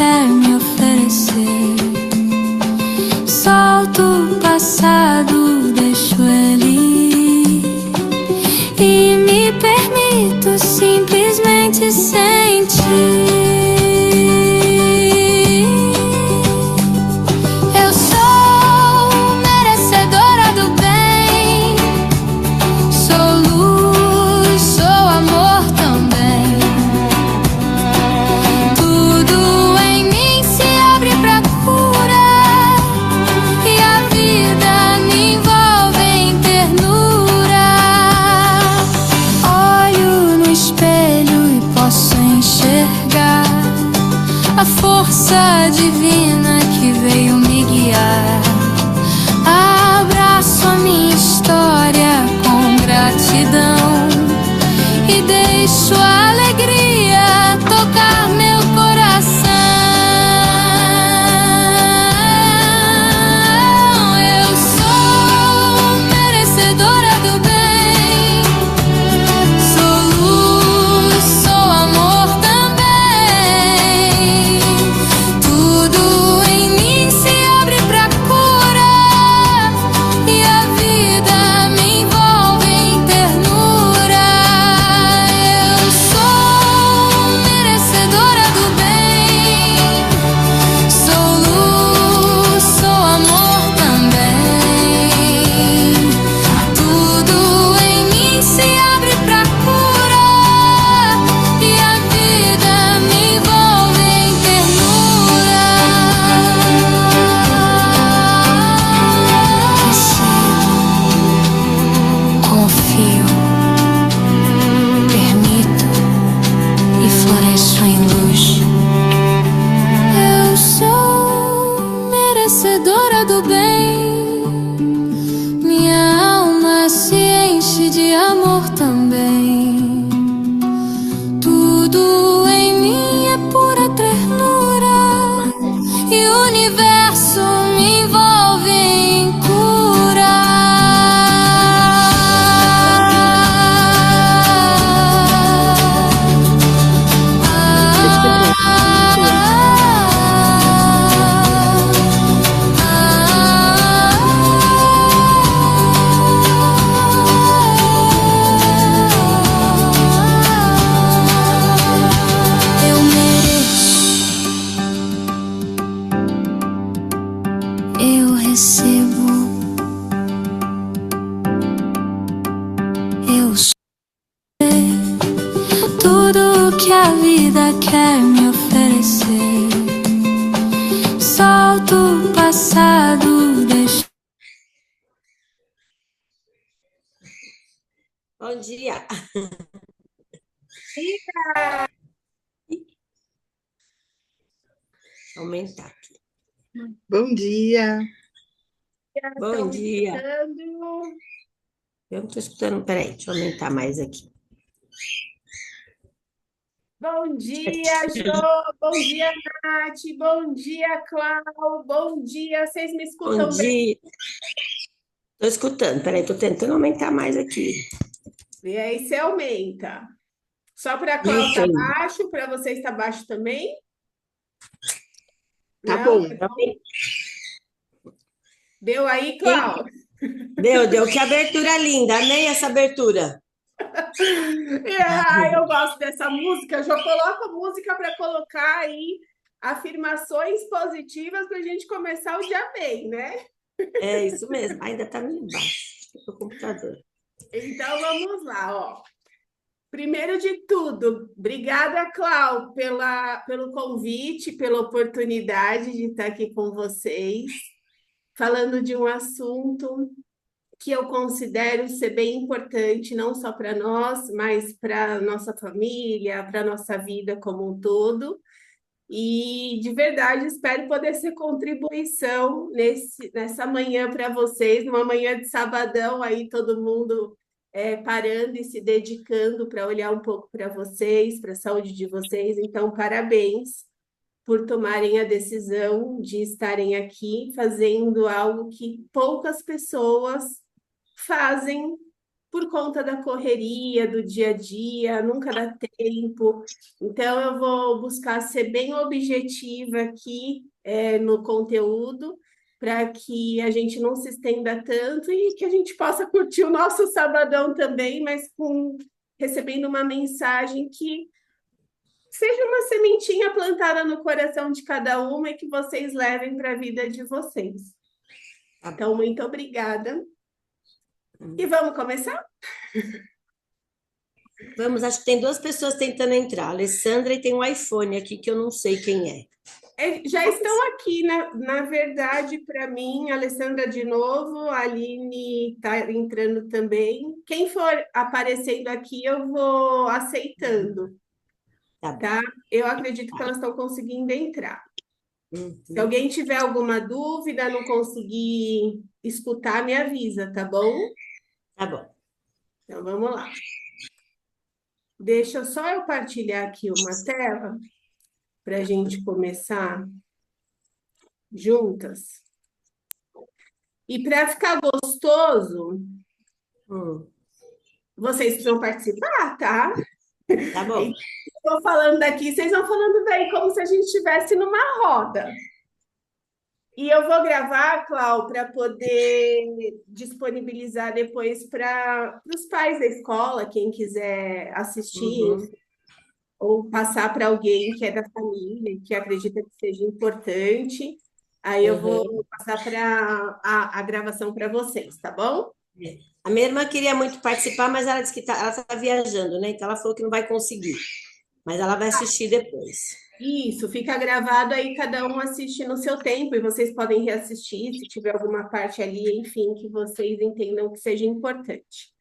quer me oferecer. Solto o passado, deixo ele ir e me permito simplesmente sentir. Eu sou merecedora do bem, sou luz, sou amor também. Tudo em mim se abre pra cura e a vida me envolve em ternura. Olho no espelho e posso enxergar a força divina que veio me guiar. Abraço a minha história com gratidão e deixo a alegria tocar meu coração. Eu sou merecedora do bem, sou luz, sou amor também. Tudo em mim se abre pra cura e a vida me envolve em ternura. Eu sou merecedora do bem, sou luz, sou amor também. Tudo em mim se abre pra cura e a vida me envolve em ternura. Recebo, confio, permito e floresço em luz. Eu sou merecedora do bem, minha alma se enche de amor também. Tudo em mim é pura ternura e o universo me envolve em cura. Eu mereço, eu recebo, eu sou tudo o que a vida quer me oferecer. Solto o passado, deixo. Bom dia. Aumentar aqui. Bom dia. Bom dia. Escutando. Eu não estou escutando, peraí, deixa eu aumentar mais aqui. Bom dia, Jô. Bom dia, Nath. Bom dia, Clau. Bom dia. Vocês me Bom escutam bem? dia. Estou escutando, peraí, estou tentando aumentar mais aqui. E aí você aumenta. Só para a Clau Isso tá aí. baixo, para você está baixo também? Tá Não? bom. Deu aí, Clau? Deu, que abertura linda, amei essa abertura. Eu gosto dessa música. Já coloco a música para colocar aí afirmações positivas para a gente começar o dia bem, né? É isso mesmo, ainda está meio baixo o computador. Então vamos lá, ó. Primeiro de tudo, obrigada, Clau, pelo convite, pela oportunidade de estar aqui com vocês, falando de um assunto que eu considero ser bem importante, não só para nós, mas para a nossa família, para a nossa vida como um todo. E de verdade espero poder ser contribuição nessa manhã para vocês, numa manhã de sabadão, aí todo mundo parando e se dedicando para olhar um pouco para vocês, para a saúde de vocês. Então, parabéns por tomarem a decisão de estarem aqui fazendo algo que poucas pessoas fazem por conta da correria do dia a dia, nunca dá tempo. Então, eu vou buscar ser bem objetiva aqui, no conteúdo, para que a gente não se estenda tanto e que a gente possa curtir o nosso sabadão também, mas recebendo uma mensagem que seja uma sementinha plantada no coração de cada uma e que vocês levem para a vida de vocês. Então, muito obrigada. E vamos começar? Vamos, acho que tem duas pessoas tentando entrar, a Alessandra e tem um iPhone aqui que eu não sei quem é. Já estão aqui, na verdade, para mim, a Alessandra de novo, a Aline está entrando também. Quem for aparecendo aqui, eu vou aceitando, Tá bom. tá? Eu acredito que elas estão conseguindo entrar. Uhum. Se alguém tiver alguma dúvida, não conseguir escutar, me avisa, tá bom? Tá bom. Então, vamos lá. Deixa só eu partilhar aqui uma tela para a gente começar juntas. E para ficar gostoso, vocês precisam participar, tá? Tá bom. Estou falando daqui, vocês vão falando daí como se a gente estivesse numa roda. E eu vou gravar, Clau, para poder disponibilizar depois para os pais da escola, quem quiser assistir, ou passar para alguém que é da família, que acredita que seja importante. Aí eu vou passar a gravação para vocês, tá bom? A minha irmã queria muito participar, mas ela disse que ela está viajando, né? Então ela falou que não vai conseguir. Mas ela vai assistir depois. Isso, fica gravado aí, cada um assiste no seu tempo, e vocês podem reassistir se tiver alguma parte ali, enfim, que vocês entendam que seja importante.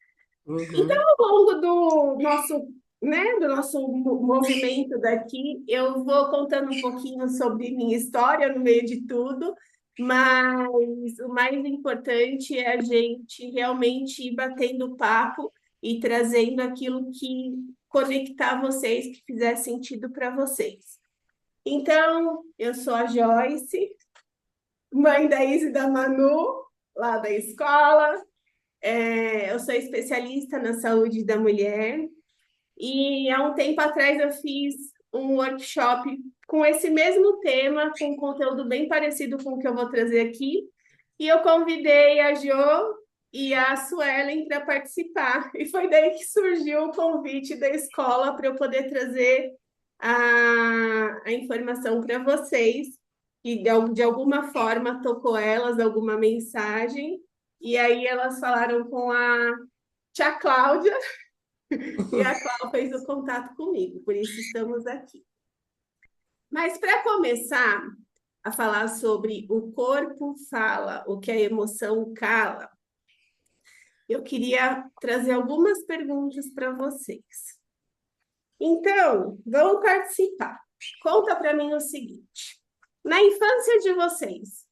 Então, ao longo do nosso movimento daqui, eu vou contando um pouquinho sobre minha história no meio de tudo, mas o mais importante é a gente realmente ir batendo papo e trazendo aquilo que conectar vocês, que fizer sentido para vocês. Então, eu sou a Joyce, mãe da Isa e da Manu, lá da escola. Eu sou especialista na saúde da mulher e há um tempo atrás eu fiz um workshop com esse mesmo tema, com um conteúdo bem parecido com o que eu vou trazer aqui, e eu convidei a Jo e a Suelen para participar, e foi daí que surgiu o convite da escola para eu poder trazer a informação para vocês, e de alguma forma tocou elas, alguma mensagem, e aí elas falaram com a tia Cláudia, e a Cláudia fez o contato comigo, por isso estamos aqui. Mas para começar a falar sobre o corpo fala, o que a emoção cala, eu queria trazer algumas perguntas para vocês. Então, vamos participar. Conta para mim o seguinte: na infância de vocês,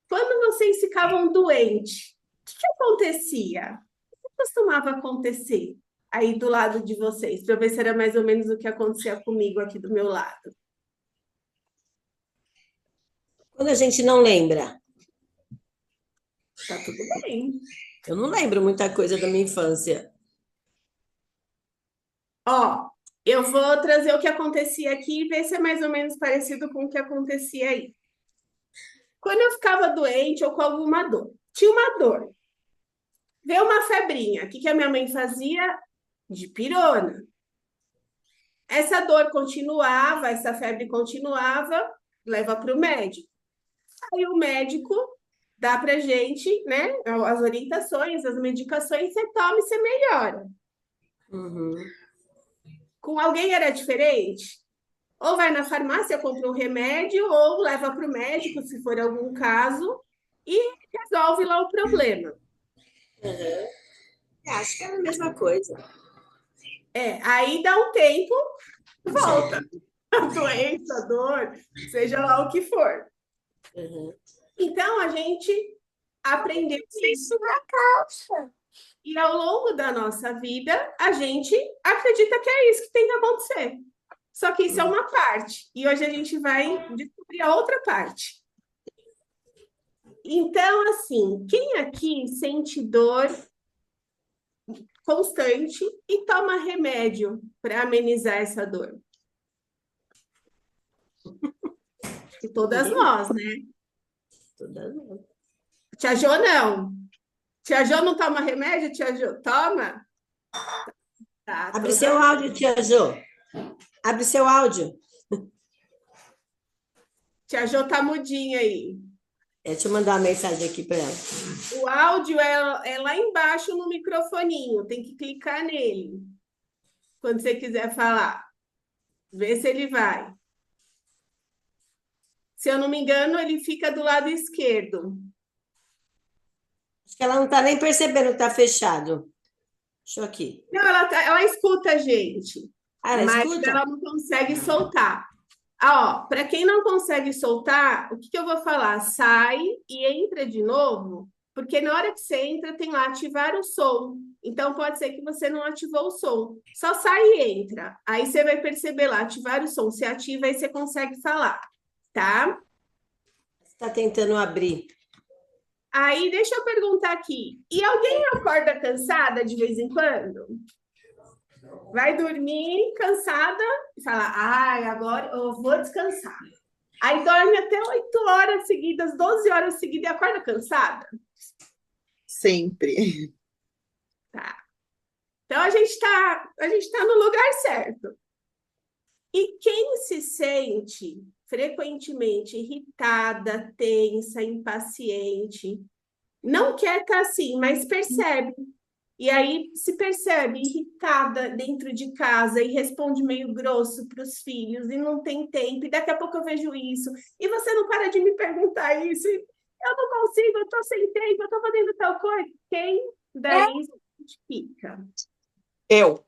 quando vocês ficavam doentes, o que acontecia? O que costumava acontecer aí do lado de vocês? Para eu ver se era mais ou menos o que acontecia comigo aqui do meu lado. Quando a gente não lembra. Tá tudo bem. Eu não lembro muita coisa da minha infância. Ó, eu vou trazer o que acontecia aqui e ver se é mais ou menos parecido com o que acontecia aí. Quando eu ficava doente ou com alguma dor, tinha uma dor, veio uma febrinha, o que a minha mãe fazia? Dipirona. Essa dor continuava, essa febre continuava, leva para o médico. Aí o médico dá para gente, né, as orientações, as medicações, você toma e você melhora. Com alguém era diferente? Ou vai na farmácia, compra um remédio, ou leva para o médico, se for algum caso, e resolve lá o problema. Acho que é a mesma coisa. Aí dá um tempo, volta. A doença, a dor, seja lá o que for. Então, a gente aprendeu isso na calça. E ao longo da nossa vida, a gente acredita que é isso que tem que acontecer. Só que isso é uma parte. E hoje a gente vai descobrir a outra parte. Então, assim, quem aqui sente dor constante e toma remédio para amenizar essa dor? E todas nós, né? Todas nós. Tia Jo, não. Tia Jo não toma remédio? Tia Jo, toma? Tá, Abre todas seu áudio, tia Jo. Abre seu áudio. Tia Jo tá mudinha aí. Deixa eu mandar uma mensagem aqui para ela. O áudio é lá embaixo no microfoninho. Tem que clicar nele quando você quiser falar. Vê se ele vai. Se eu não me engano, ele fica do lado esquerdo. Acho que ela não está nem percebendo que está fechado. Deixa eu aqui. Não, ela escuta a gente, Ela mas escuta? ela não consegue soltar. Ah, ó, para quem não consegue soltar, o que eu vou falar? Sai e entra de novo, porque na hora que você entra, tem lá ativar o som. Então, pode ser que você não ativou o som. Só sai e entra. Aí você vai perceber lá, ativar o som. Você ativa, aí você consegue falar, tá? Está tentando abrir. Aí, deixa eu perguntar aqui. E alguém acorda cansada de vez em quando? Vai dormir cansada e fala, ai, agora eu vou descansar. Aí dorme até 8 horas seguidas, 12 horas seguidas e acorda cansada? Sempre. Tá. Então, a gente tá no lugar certo. E quem se sente frequentemente irritada, tensa, impaciente, não quer estar assim, mas percebe. E aí se percebe irritada dentro de casa e responde meio grosso para os filhos e não tem tempo, e daqui a pouco eu vejo isso, e você não para de me perguntar isso, e eu não consigo, eu estou sem tempo, eu estou fazendo tal coisa. Quem daí se identifica? Eu.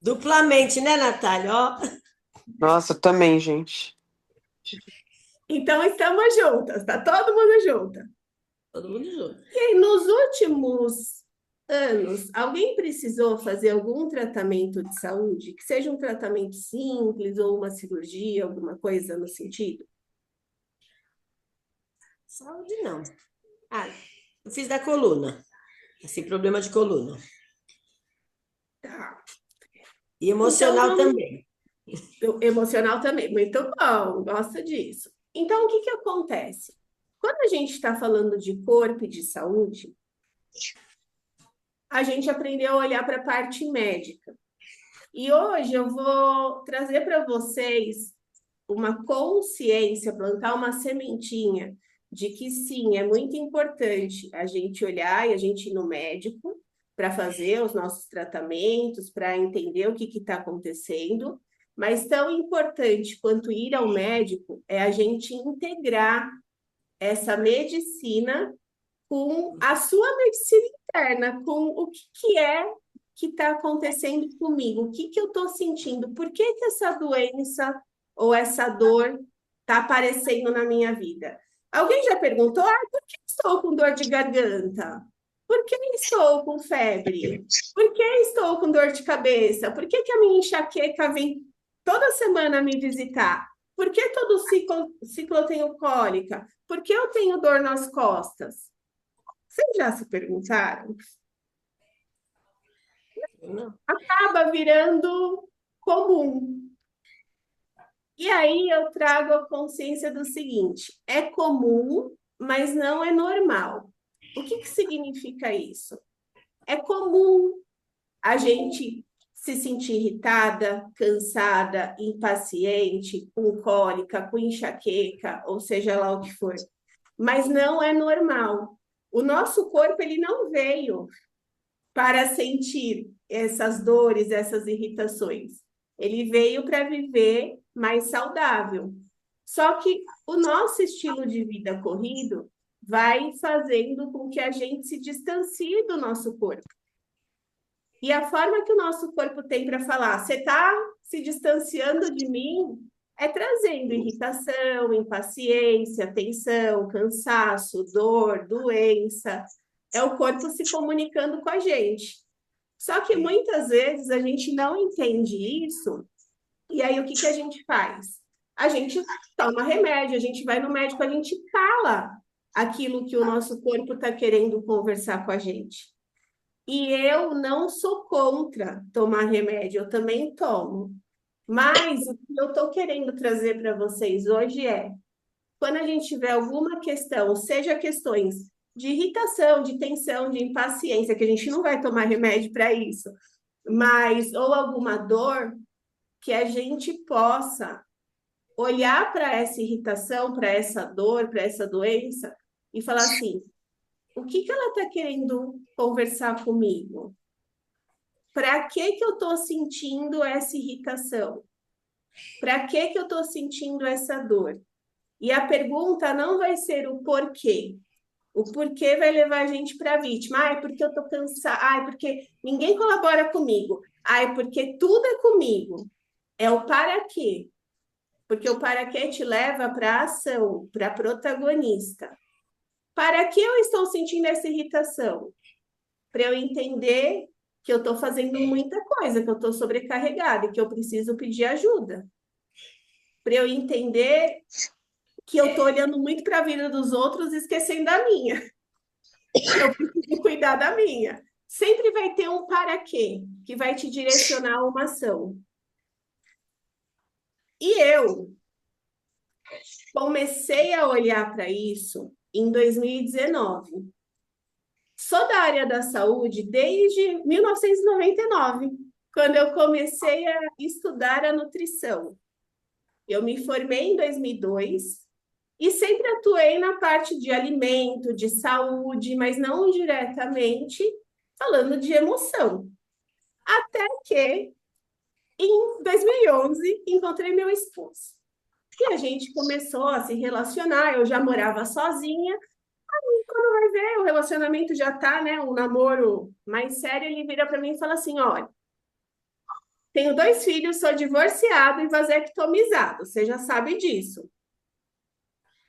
Duplamente, né, Natália? Ó. Nossa, eu também, gente. Então estamos juntas, tá todo mundo junto. Todo mundo junto. E aí, nos últimos anos, alguém precisou fazer algum tratamento de saúde, que seja um tratamento simples ou uma cirurgia, alguma coisa no sentido? Saúde, não. Ah, eu fiz da coluna. Esse problema de coluna. Tá. E emocional Então, também. Emocional também, muito bom, gosto disso. Então, o que que acontece? Quando a gente está falando de corpo e de saúde, a gente aprendeu a olhar para a parte médica. E hoje eu vou trazer para vocês uma consciência, plantar uma sementinha de que sim, é muito importante a gente olhar e a gente ir no médico para fazer os nossos tratamentos, para entender o que está acontecendo, mas tão importante quanto ir ao médico é a gente integrar essa medicina com a sua medicina interna, com o que é que está acontecendo comigo, o que eu estou sentindo, por que essa doença ou essa dor está aparecendo na minha vida. Alguém já perguntou, por que estou com dor de garganta? Por que estou com febre? Por que estou com dor de cabeça? Por que a minha enxaqueca vem toda semana me visitar? Por que todo ciclo eu tenho cólica? Por que eu tenho dor nas costas? Vocês já se perguntaram? Não. Acaba virando comum. E aí eu trago a consciência do seguinte: é comum, mas não é normal. O que significa isso? É comum a gente se sentir irritada, cansada, impaciente, com cólica, com enxaqueca, ou seja lá o que for. Mas não é normal. O nosso corpo ele não veio para sentir essas dores, essas irritações. Ele veio para viver mais saudável. Só que o nosso estilo de vida corrido vai fazendo com que a gente se distancie do nosso corpo. E a forma que o nosso corpo tem para falar, você está se distanciando de mim, é trazendo irritação, impaciência, tensão, cansaço, dor, doença. É o corpo se comunicando com a gente. Só que muitas vezes a gente não entende isso, e aí o que a gente faz? A gente toma remédio, a gente vai no médico, a gente cala aquilo que o nosso corpo está querendo conversar com a gente. E eu não sou contra tomar remédio, eu também tomo. Mas o que eu estou querendo trazer para vocês hoje é, quando a gente tiver alguma questão, seja questões de irritação, de tensão, de impaciência, que a gente não vai tomar remédio para isso, mas ou alguma dor, que a gente possa olhar para essa irritação, para essa dor, para essa doença e falar assim: o que ela está querendo conversar comigo? Para que eu estou sentindo essa irritação? Para que eu estou sentindo essa dor? E a pergunta não vai ser o porquê. O porquê vai levar a gente para a vítima. Ai, porque eu estou cansada. Ai, porque ninguém colabora comigo. Ai, porque tudo é comigo. É o para quê. Porque o para quê te leva para a ação, para a protagonista. Para que eu estou sentindo essa irritação? Para eu entender que eu estou fazendo muita coisa, que eu estou sobrecarregada e que eu preciso pedir ajuda. Para eu entender que eu estou olhando muito para a vida dos outros e esquecendo da minha. Eu preciso cuidar da minha. Sempre vai ter um para quê que vai te direcionar a uma ação. E eu comecei a olhar para isso em 2019. Sou da área da saúde desde 1999, quando eu comecei a estudar a nutrição. Eu me formei em 2002 e sempre atuei na parte de alimento, de saúde, mas não diretamente falando de emoção. Até que, em 2011, encontrei meu esposo. E a gente começou a se relacionar, eu já morava sozinha. Aí, quando vai ver, o relacionamento já tá, né, um namoro mais sério, ele vira para mim e fala assim: olha, tenho 2 filhos, sou divorciado e vasectomizado, você já sabe disso.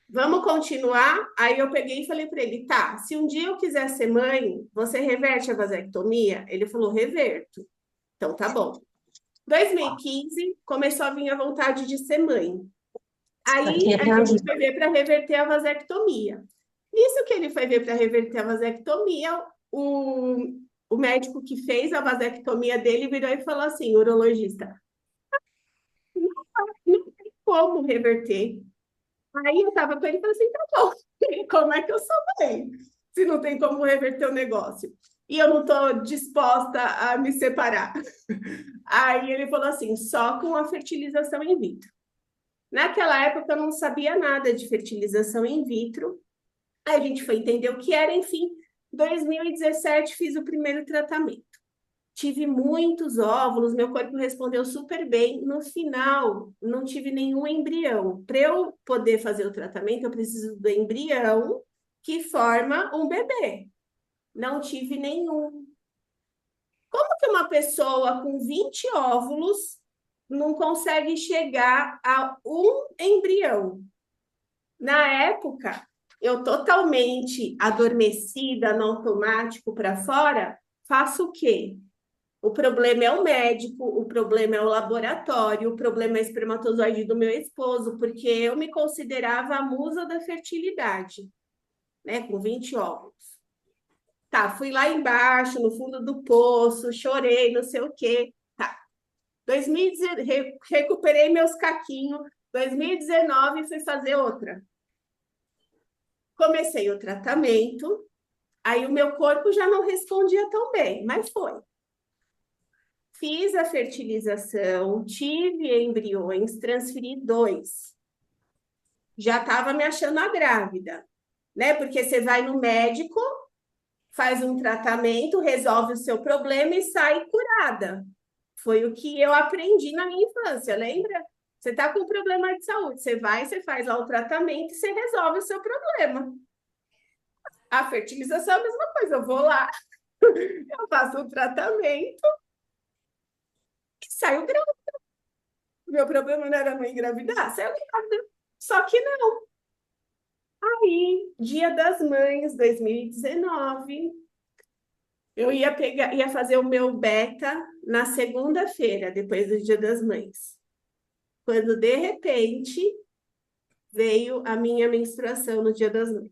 Vamos continuar? Aí eu peguei e falei para ele: tá, se um dia eu quiser ser mãe, você reverte a vasectomia? Ele falou: reverto. Então tá bom. 2015, começou a vir a vontade de ser mãe. Aí a gente foi ver para reverter a vasectomia. Nisso que ele foi ver para reverter a vasectomia, o médico que fez a vasectomia dele virou e falou assim, urologista: não tem como reverter. Aí eu estava com ele e falei assim: tá bom, como é que eu sou mãe? Se não tem como reverter o negócio. E eu não estou disposta a me separar. Aí ele falou assim: só com a fertilização in vitro. Naquela época eu não sabia nada de fertilização in vitro. Aí a gente foi entender o que era, enfim. 2017 fiz o primeiro tratamento. Tive muitos óvulos, meu corpo respondeu super bem. No final, não tive nenhum embrião. Para eu poder fazer o tratamento, eu preciso do embrião que forma um bebê. Não tive nenhum. Como que uma pessoa com 20 óvulos não consegue chegar a um embrião? Na época, eu totalmente adormecida, no automático para fora, faço o quê? O problema é o médico, o problema é o laboratório, o problema é o espermatozoide do meu esposo, porque eu me considerava a musa da fertilidade, né, com 20 óvulos. Tá, fui lá embaixo, no fundo do poço, chorei, não sei o quê. Tá. 2019, recuperei meus caquinhos. 2019, fui fazer outra. Comecei o tratamento, aí o meu corpo já não respondia tão bem, mas foi. Fiz a fertilização, tive embriões, transferi 2. Já estava me achando a grávida, né? Porque você vai no médico, faz um tratamento, resolve o seu problema e sai curada. Foi o que eu aprendi na minha infância, lembra? Você está com um problema de saúde, você vai, você faz lá o tratamento e você resolve o seu problema. A fertilização é a mesma coisa, eu vou lá, eu faço o tratamento e saio grávida. O meu problema não era não engravidar, saiu grávida. Só que não. Aí, Dia das Mães, 2019, eu ia fazer o meu beta na segunda-feira, depois do Dia das Mães. Quando, de repente, veio a minha menstruação no Dia das Mães.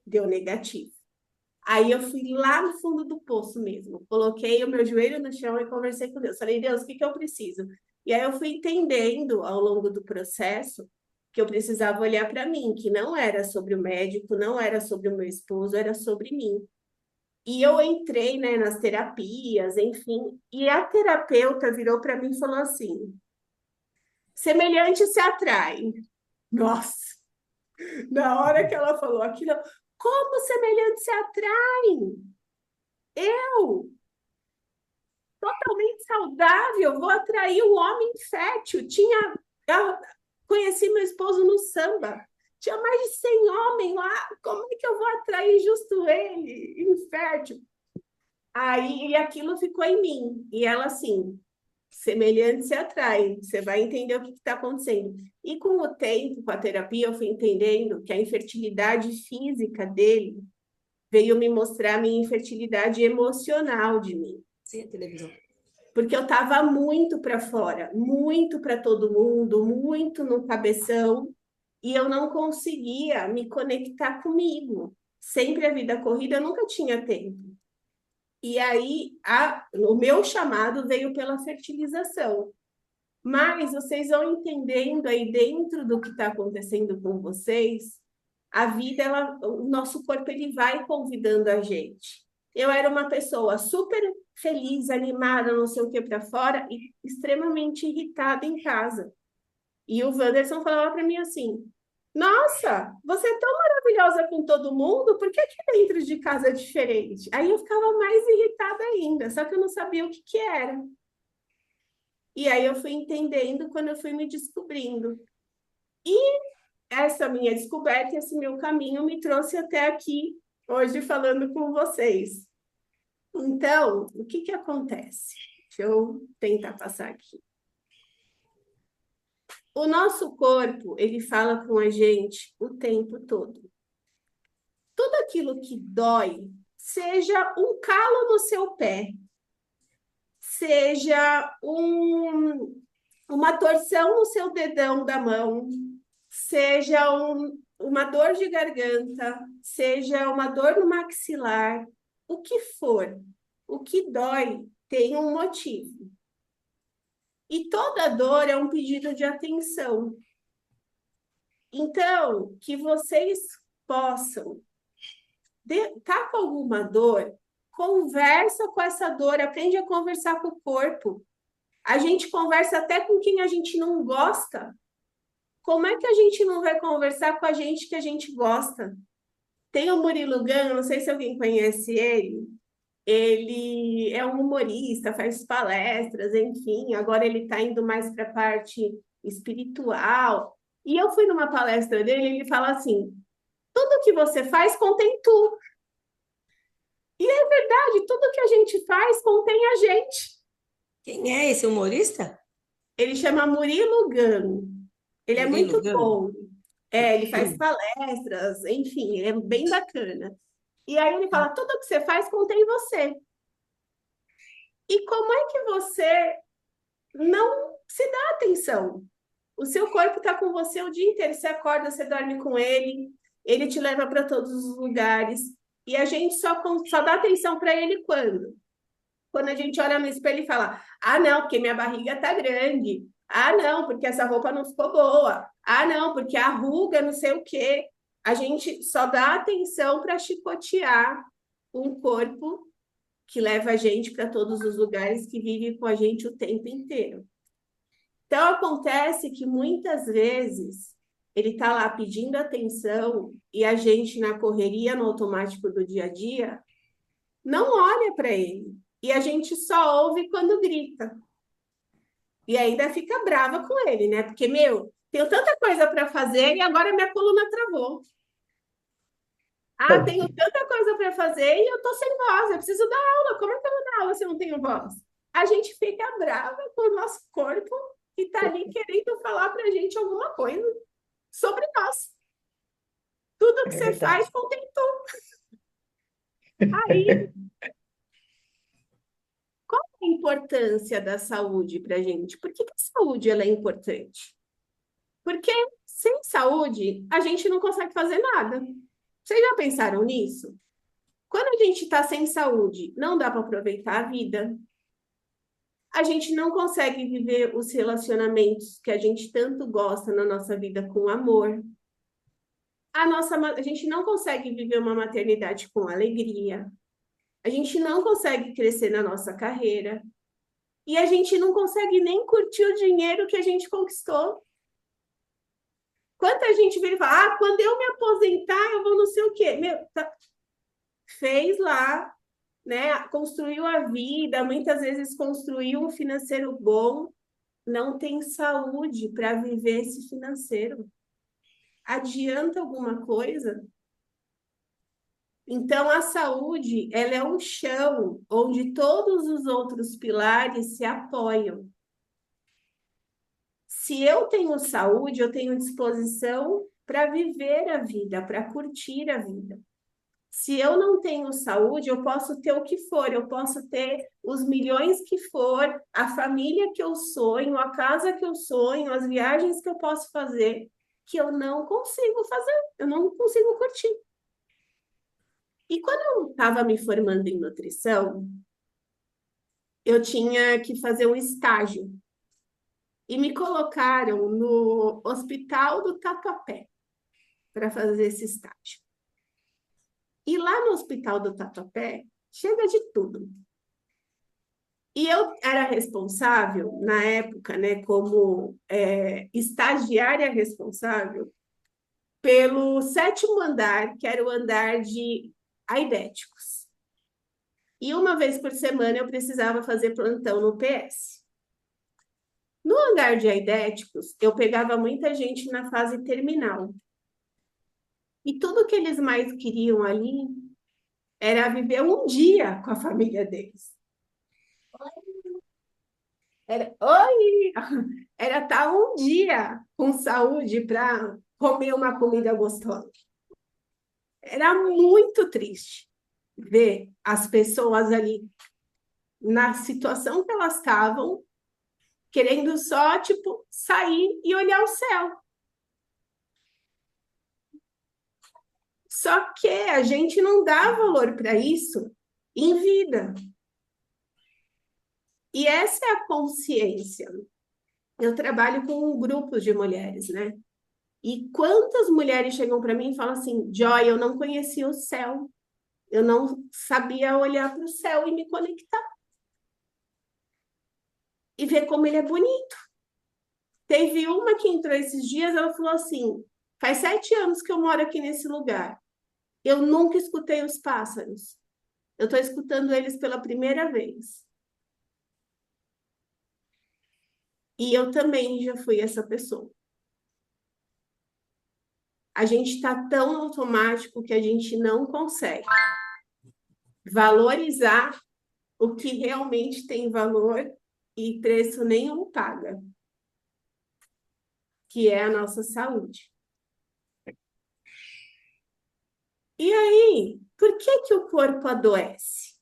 deu negativo. Aí eu fui lá no fundo do poço mesmo, coloquei o meu joelho no chão e conversei com Deus. Falei, Deus, o que eu preciso? E aí eu fui entendendo ao longo do processo que eu precisava olhar para mim, que não era sobre o médico, não era sobre o meu esposo, era sobre mim. E eu entrei, né, nas terapias, enfim, e a terapeuta virou para mim e falou assim: semelhantes se atraem. Nossa, na hora que ela falou aquilo, como semelhantes se atraem? Eu, totalmente saudável, vou atrair um homem fértil. Eu conheci meu esposo no samba. Tinha mais de 100 homens lá. Como é que eu vou atrair justo ele, infértil? Aí aquilo ficou em mim. E ela assim, semelhante se atrai. Você vai entender o que está acontecendo. E com o tempo, com a terapia, eu fui entendendo que a infertilidade física dele veio me mostrar a minha infertilidade emocional de mim. Sim, a televisão. Porque eu estava muito para fora, muito para todo mundo, muito no cabeção, e eu não conseguia me conectar comigo. Sempre a vida corrida, eu nunca tinha tempo. E aí, o meu chamado veio pela fertilização. Mas vocês vão entendendo aí dentro do que está acontecendo com vocês, a vida, o nosso corpo, ele vai convidando a gente. Eu era uma pessoa super feliz, animada, não sei o que para fora, e extremamente irritada em casa. E o Wanderson falava para mim assim: nossa, você é tão maravilhosa com todo mundo, por que aqui dentro de casa é diferente? Aí eu ficava mais irritada ainda, só que eu não sabia o que era. E aí eu fui entendendo quando eu fui me descobrindo. E essa minha descoberta, esse meu caminho me trouxe até aqui, hoje, falando com vocês. Então, o que acontece? Deixa eu tentar passar aqui. O nosso corpo, ele fala com a gente o tempo todo. Tudo aquilo que dói, seja um calo no seu pé, seja uma torção no seu dedão da mão, seja uma dor de garganta, seja uma dor no maxilar, o que for, o que dói tem um motivo. E toda dor é um pedido de atenção. Então, que vocês possam tá com alguma dor, conversa com essa dor, aprende a conversar com o corpo. A gente conversa até com quem a gente não gosta. Como é que a gente não vai conversar com a gente que a gente gosta? Tem o Murilo Gun, não sei se alguém conhece ele. Ele é um humorista, faz palestras, enfim. Agora ele está indo mais para a parte espiritual. E eu fui numa palestra dele, ele fala assim: tudo que você faz contém tu. E é verdade, tudo que a gente faz contém a gente. Quem é esse humorista? Ele chama Murilo Gun. Ele é Murilo muito Gun? bom. Ele faz palestras, enfim, ele é bem bacana. E aí ele fala, tudo que você faz contém você. E como é que você não se dá atenção? O seu corpo está com você o dia inteiro. Você acorda, você dorme com ele te leva para todos os lugares. E a gente só dá atenção para ele quando? Quando a gente olha no espelho e fala, ah, não, porque minha barriga está grande. Ah, não, porque essa roupa não ficou boa. Ah, não, porque a ruga, não sei o quê. A gente só dá atenção para chicotear um corpo que leva a gente para todos os lugares, que vive com a gente o tempo inteiro. Então, acontece que muitas vezes ele está lá pedindo atenção e a gente, na correria, no automático do dia a dia, não olha para ele. E a gente só ouve quando grita. E ainda fica brava com ele, né? Porque, tenho tanta coisa para fazer e agora minha coluna travou. Ah, tenho tanta coisa para fazer e eu tô sem voz, eu preciso dar aula. Como é que eu vou dar aula se eu não tenho voz? A gente fica brava com o nosso corpo que está ali querendo falar para a gente alguma coisa sobre nós. Tudo que você faz contém tu. Aí, qual é a importância da saúde para a gente? Por que a saúde ela é importante? Porque sem saúde, a gente não consegue fazer nada. Vocês já pensaram nisso? Quando a gente está sem saúde, não dá para aproveitar a vida. A gente não consegue viver os relacionamentos que a gente tanto gosta na nossa vida com amor. A gente não consegue viver uma maternidade com alegria. A gente não consegue crescer na nossa carreira. E a gente não consegue nem curtir o dinheiro que a gente conquistou. Quanta gente vem e fala, quando eu me aposentar, eu vou não sei o quê. Meu, fez lá, né? Construiu a vida, muitas vezes construiu um financeiro bom, não tem saúde para viver esse financeiro. Adianta alguma coisa? Então, a saúde, ela é um chão onde todos os outros pilares se apoiam. Se eu tenho saúde, eu tenho disposição para viver a vida, para curtir a vida. Se eu não tenho saúde, eu posso ter o que for, eu posso ter os milhões que for, a família que eu sonho, a casa que eu sonho, as viagens que eu posso fazer, que eu não consigo fazer, eu não consigo curtir. E quando eu estava me formando em nutrição, eu tinha que fazer um estágio. E me colocaram no Hospital do Tatuapé para fazer esse estágio. E lá no Hospital do Tatuapé, chega de tudo. E eu era responsável, na época, né, como estagiária responsável, pelo 7º andar, que era o andar de aidéticos. E uma vez por semana eu precisava fazer plantão no PS. No andar de aidéticos, eu pegava muita gente na fase terminal. E tudo que eles mais queriam ali era viver um dia com a família deles. Era estar um dia com saúde para comer uma comida gostosa. Era muito triste ver as pessoas ali na situação que elas estavam, querendo só, tipo, sair e olhar o céu. Só que a gente não dá valor para isso em vida. E essa é a consciência. Eu trabalho com um grupo de mulheres, né? E quantas mulheres chegam para mim e falam assim, Joy, eu não conhecia o céu. Eu não sabia olhar para o céu e me conectar. E ver como ele é bonito. Teve uma que entrou esses dias, ela falou assim, faz 7 anos que eu moro aqui nesse lugar. Eu nunca escutei os pássaros. Eu estou escutando eles pela primeira vez. E eu também já fui essa pessoa. A gente está tão automático que a gente não consegue valorizar o que realmente tem valor e preço nenhum paga, que é a nossa saúde. E aí, por que que o corpo adoece?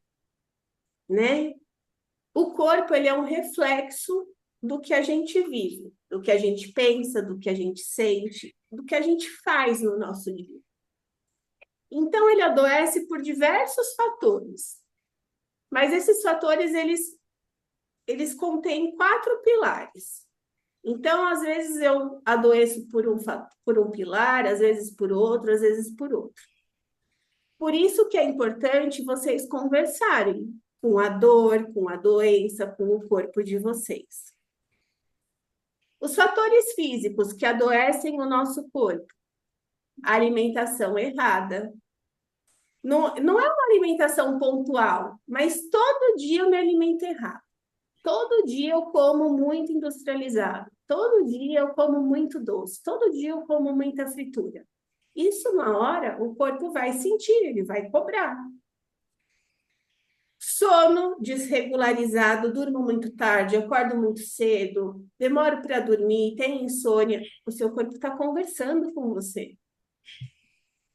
Né? O corpo, ele é um reflexo do que a gente vive, do que a gente pensa, do que a gente sente, do que a gente faz no nosso dia. Então, ele adoece por diversos fatores. Mas esses fatores, eles contêm 4 pilares. Então, às vezes eu adoeço por um pilar, às vezes por outro, às vezes por outro. Por isso que é importante vocês conversarem com a dor, com a doença, com o corpo de vocês. Os fatores físicos que adoecem o nosso corpo. A alimentação errada. Não é uma alimentação pontual, mas todo dia eu me alimento errado. Todo dia eu como muito industrializado. Todo dia eu como muito doce. Todo dia eu como muita fritura. Isso, uma hora, o corpo vai sentir, ele vai cobrar. Sono desregularizado, durmo muito tarde, acordo muito cedo, demoro para dormir, tenho insônia. O seu corpo está conversando com você.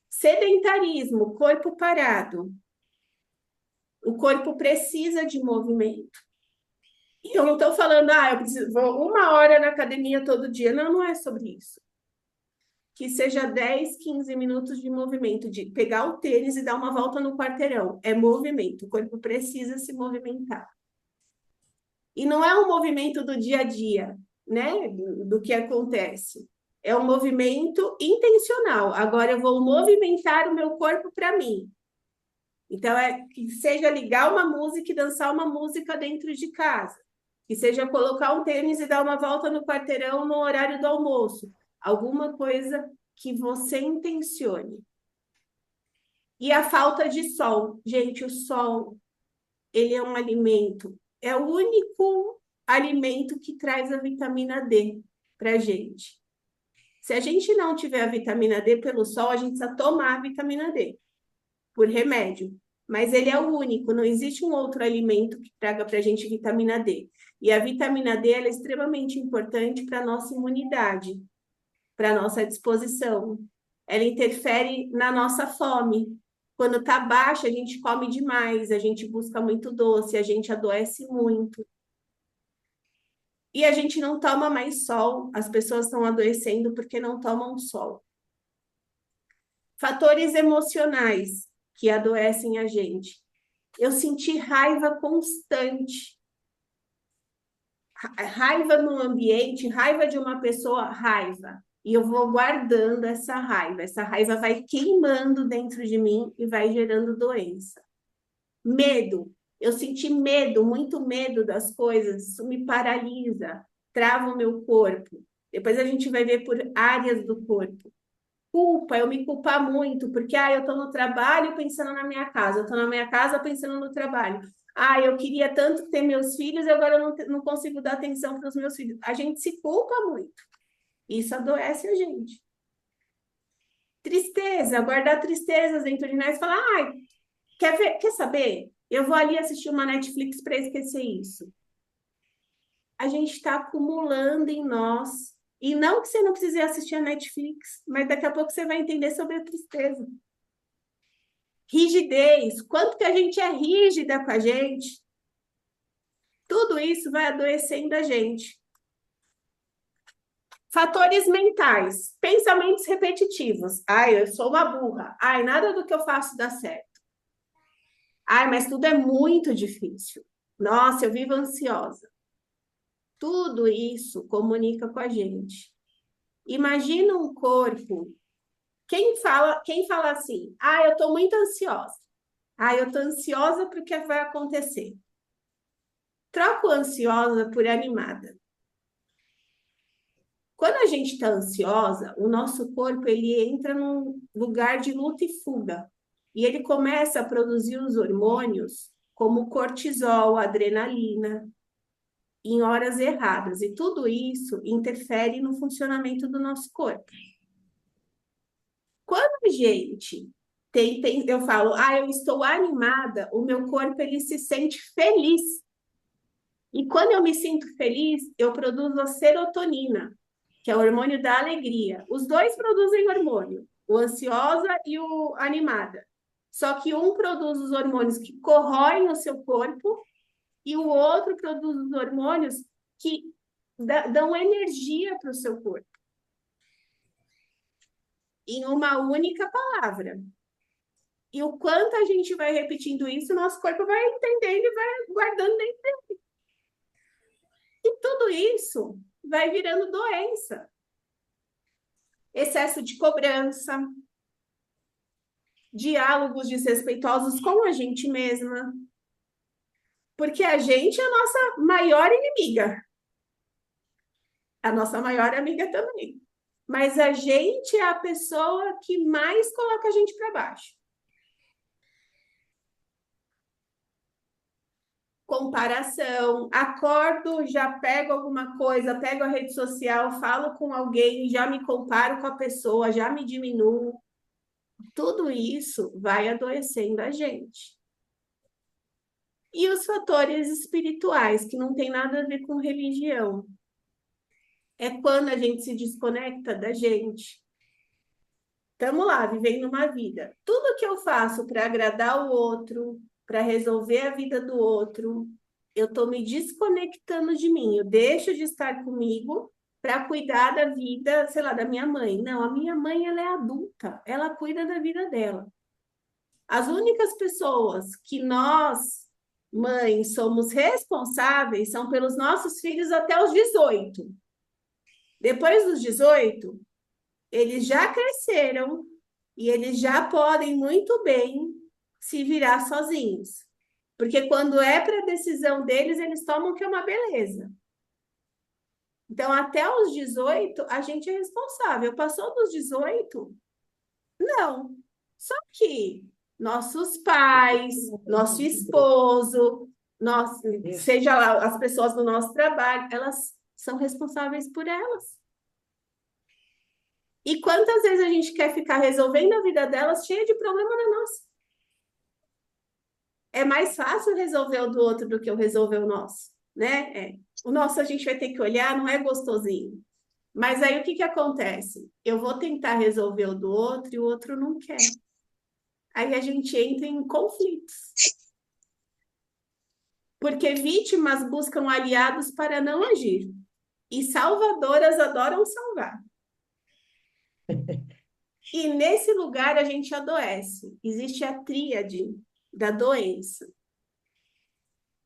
Sedentarismo, corpo parado. O corpo precisa de movimento. E eu não estou falando, eu vou 1 hora na academia todo dia. Não, não é sobre isso. que seja 10, 15 minutos de movimento, de pegar o tênis e dar uma volta no quarteirão. É movimento, o corpo precisa se movimentar. E não é um movimento do dia a dia, né? Do que acontece. É um movimento intencional. Agora eu vou movimentar o meu corpo para mim. Então, que seja ligar uma música e dançar uma música dentro de casa. Que seja colocar um tênis e dar uma volta no quarteirão no horário do almoço. Alguma coisa que você intencione. E a falta de sol. Gente, o sol, ele é um alimento. É o único alimento que traz a vitamina D para a gente. Se a gente não tiver a vitamina D pelo sol, a gente precisa tomar a vitamina D por remédio. Mas ele é o único, não existe um outro alimento que traga para a gente vitamina D. E a vitamina D ela é extremamente importante para a nossa imunidade, para a nossa disposição. Ela interfere na nossa fome. Quando está baixa, a gente come demais, a gente busca muito doce, a gente adoece muito. E a gente não toma mais sol, as pessoas estão adoecendo porque não tomam sol. Fatores emocionais que adoecem a gente. Eu senti raiva constante. Raiva no ambiente, raiva de uma pessoa, raiva. E eu vou guardando essa raiva. Essa raiva vai queimando dentro de mim e vai gerando doença. Medo. Eu senti medo, muito medo das coisas. Isso me paralisa, trava o meu corpo. Depois a gente vai ver por áreas do corpo. Culpa, eu me culpar muito, porque eu estou no trabalho pensando na minha casa, eu estou na minha casa pensando no trabalho. Eu queria tanto ter meus filhos e agora eu não consigo dar atenção para os meus filhos. A gente se culpa muito. Isso adoece a gente. Tristeza, guardar tristezas dentro de nós e falar, quer saber? Eu vou ali assistir uma Netflix para esquecer isso. A gente está acumulando em nós. E não que você não precise assistir a Netflix, mas daqui a pouco você vai entender sobre a tristeza. Rigidez, quanto que a gente é rígida com a gente. Tudo isso vai adoecendo a gente. Fatores mentais, pensamentos repetitivos. Eu sou uma burra. Nada do que eu faço dá certo. Mas tudo é muito difícil. Nossa, eu vivo ansiosa. Tudo isso comunica com a gente. Imagina um corpo. Quem fala assim, eu estou muito ansiosa. Eu estou ansiosa porque vai acontecer. Troco ansiosa por animada. Quando a gente está ansiosa, o nosso corpo ele entra num lugar de luta e fuga. E ele começa a produzir os hormônios como cortisol, adrenalina, em horas erradas. E tudo isso interfere no funcionamento do nosso corpo. Quando a gente eu falo, eu estou animada, o meu corpo ele se sente feliz. E quando eu me sinto feliz, eu produzo a serotonina, que é o hormônio da alegria. Os dois produzem hormônio, o ansiosa e o animada. Só que um produz os hormônios que corroem o seu corpo e o outro produz os hormônios que dão energia para o seu corpo. Em uma única palavra. E o quanto a gente vai repetindo isso, nosso corpo vai entendendo e vai guardando dentro dele. E tudo isso vai virando doença. Excesso de cobrança, diálogos desrespeitosos com a gente mesma. Porque a gente é a nossa maior inimiga. A nossa maior amiga também. Mas a gente é a pessoa que mais coloca a gente para baixo. Comparação, acordo, já pego alguma coisa, pego a rede social, falo com alguém, já me comparo com a pessoa, já me diminuo. Tudo isso vai adoecendo a gente. E os fatores espirituais, que não tem nada a ver com religião. É quando a gente se desconecta da gente. Estamos lá, vivendo uma vida. Tudo que eu faço para agradar o outro, para resolver a vida do outro, eu estou me desconectando de mim. Eu deixo de estar comigo para cuidar da vida, sei lá, da minha mãe. Não, a minha mãe, ela é adulta, ela cuida da vida dela. As únicas pessoas que nós, mães, somos responsáveis são pelos nossos filhos até os 18. Depois dos 18, eles já cresceram e eles já podem muito bem se virar sozinhos. Porque quando é para decisão deles, eles tomam que é uma beleza. Então, até os 18, a gente é responsável. Passou dos 18? Não. Só que nossos pais, nosso esposo, seja lá as pessoas do nosso trabalho, elas são responsáveis por elas. E quantas vezes a gente quer ficar resolvendo a vida delas cheia de problema na nossa? É mais fácil resolver o do outro do que eu resolver o nosso, né? O nosso a gente vai ter que olhar, não é gostosinho. Mas aí o que acontece? Eu vou tentar resolver o do outro e o outro não quer. Aí a gente entra em conflitos. Porque vítimas buscam aliados para não agir. E salvadoras adoram salvar. E nesse lugar a gente adoece. Existe a tríade da doença,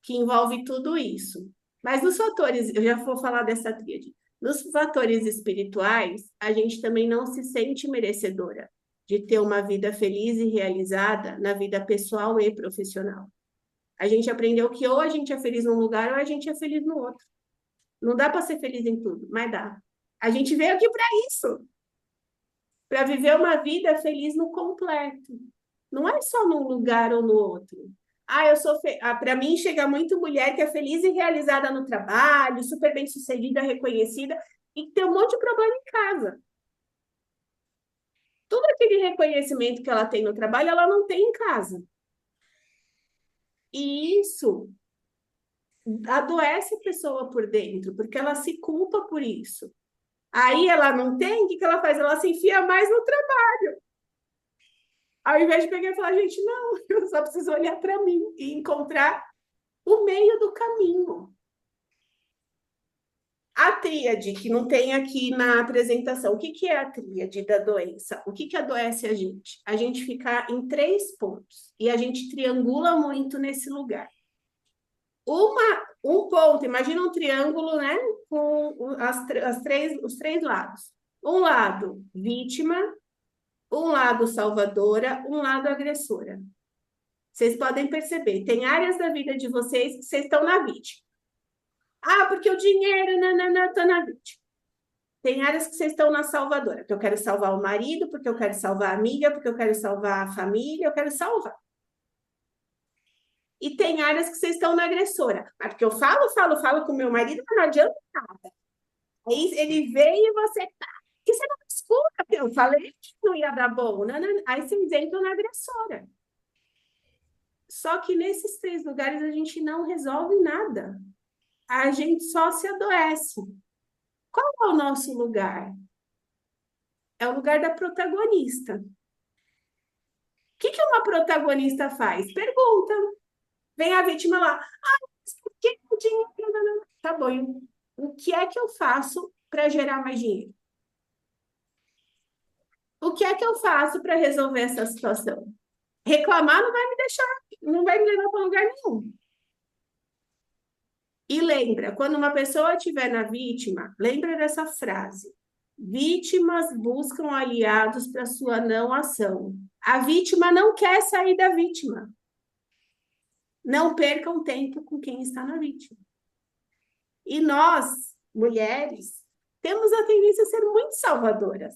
que envolve tudo isso. Mas nos fatores, eu já vou falar dessa tríade. Nos fatores espirituais, a gente também não se sente merecedora de ter uma vida feliz e realizada na vida pessoal e profissional. A gente aprendeu que ou a gente é feliz num lugar ou a gente é feliz no outro. Não dá para ser feliz em tudo, mas dá. A gente veio aqui para isso, para viver uma vida feliz no completo. Não é só num lugar ou no outro. Para mim chega muito mulher que é feliz e realizada no trabalho, super bem-sucedida, reconhecida, e que tem um monte de problema em casa. Todo aquele reconhecimento que ela tem no trabalho, ela não tem em casa. E isso adoece a pessoa por dentro, porque ela se culpa por isso. Aí ela não tem, o que ela faz? Ela se enfia mais no trabalho. Ao invés de pegar e falar, gente, não, eu só preciso olhar para mim e encontrar o meio do caminho. A tríade, que não tem aqui na apresentação, o que é a tríade da doença? O que adoece a gente? A gente fica em 3 pontos e a gente triangula muito nesse lugar. Um ponto, imagina um triângulo, né? Com os 3 lados. Um lado, vítima, um lado, salvadora, um lado, agressora. Vocês podem perceber, tem áreas da vida de vocês que vocês estão na vítima. Ah, porque o dinheiro, não, estou na vítima. Tem áreas que vocês estão na salvadora, porque eu quero salvar o marido, porque eu quero salvar a amiga, porque eu quero salvar a família, eu quero salvar. E tem áreas que vocês estão na agressora. Mas porque eu falo com o meu marido, mas não adianta nada. Aí ele veio e você tá. E você não escuta, eu falei que não ia dar bom. Não. Aí vocês entram na agressora. Só que nesses 3 lugares a gente não resolve nada. A gente só se adoece. Qual é o nosso lugar? É o lugar da protagonista. O que uma protagonista faz? Pergunta. Vem a vítima lá. Mas por que o dinheiro? Tá bom. O que é que eu faço para gerar mais dinheiro? O que é que eu faço para resolver essa situação? Reclamar não vai me deixar, não vai me levar para lugar nenhum. E lembra, quando uma pessoa estiver na vítima, lembra dessa frase. Vítimas buscam aliados para sua não ação. A vítima não quer sair da vítima. Não percam tempo com quem está na vítima. E nós, mulheres, temos a tendência a ser muito salvadoras.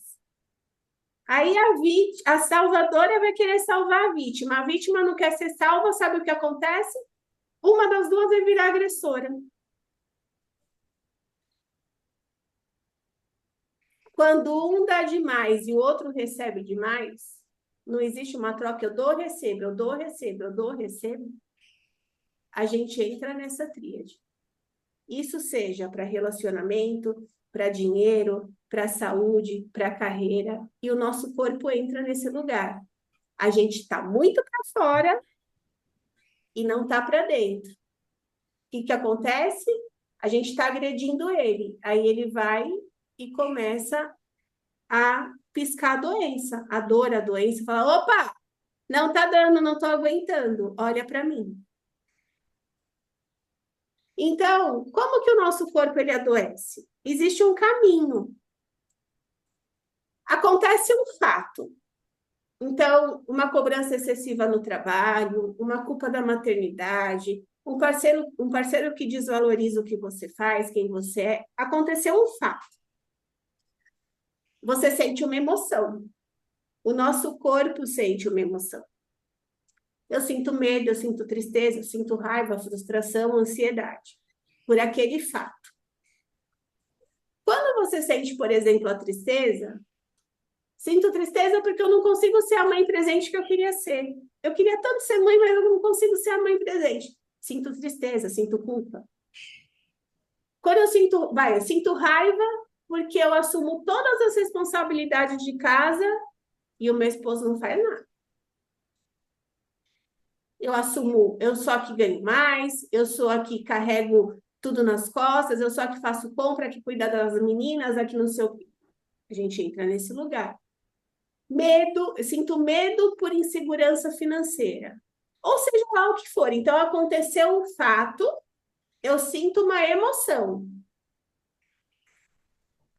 Aí a salvadora vai querer salvar a vítima não quer ser salva, sabe o que acontece? Uma das duas vai virar agressora. Quando um dá demais e o outro recebe demais, não existe uma troca, eu dou, recebo, eu dou, recebo, eu dou, recebo. A gente entra nessa tríade. Isso seja para relacionamento, para dinheiro, para saúde, para carreira, e o nosso corpo entra nesse lugar. A gente está muito para fora e não está para dentro. O que acontece? A gente está agredindo ele, aí ele vai e começa a piscar a doença, a dor, a doença, fala, opa, não tá dando, não tô aguentando, olha para mim. Então, como que o nosso corpo ele adoece? Existe um caminho. Acontece um fato. Então, uma cobrança excessiva no trabalho, uma culpa da maternidade, um parceiro que desvaloriza o que você faz, quem você é, aconteceu um fato. Você sente uma emoção. O nosso corpo sente uma emoção. Eu sinto medo, eu sinto tristeza, eu sinto raiva, frustração, ansiedade por aquele fato. Quando você sente, por exemplo, a tristeza, sinto tristeza porque eu não consigo ser a mãe presente que eu queria ser. Eu queria tanto ser mãe, mas eu não consigo ser a mãe presente. Sinto tristeza, sinto culpa. Quando eu sinto raiva porque eu assumo todas as responsabilidades de casa e o meu esposo não faz nada. Eu assumo, eu sou a que ganho mais, eu sou a que carrego tudo nas costas, eu sou a que faço compra, a que cuida das meninas, a que não sei o quê. A gente entra nesse lugar. Medo, eu sinto medo por insegurança financeira. Ou seja lá o que for. Então, aconteceu um fato, eu sinto uma emoção.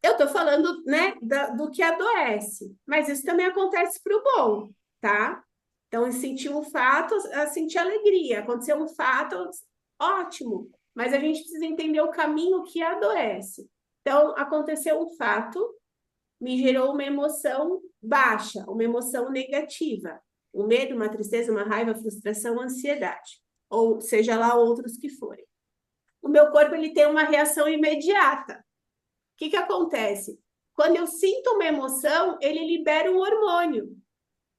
Eu estou falando, né, do que adoece, mas isso também acontece para o bom, tá? Então, eu senti um fato, eu senti alegria. Aconteceu um fato, ótimo. Mas a gente precisa entender o caminho que adoece. Então, aconteceu um fato, me gerou uma emoção baixa, uma emoção negativa. Um medo, uma tristeza, uma raiva, frustração, ansiedade. Ou seja lá outros que forem. O meu corpo ele tem uma reação imediata. O que acontece? Quando eu sinto uma emoção, ele libera um hormônio.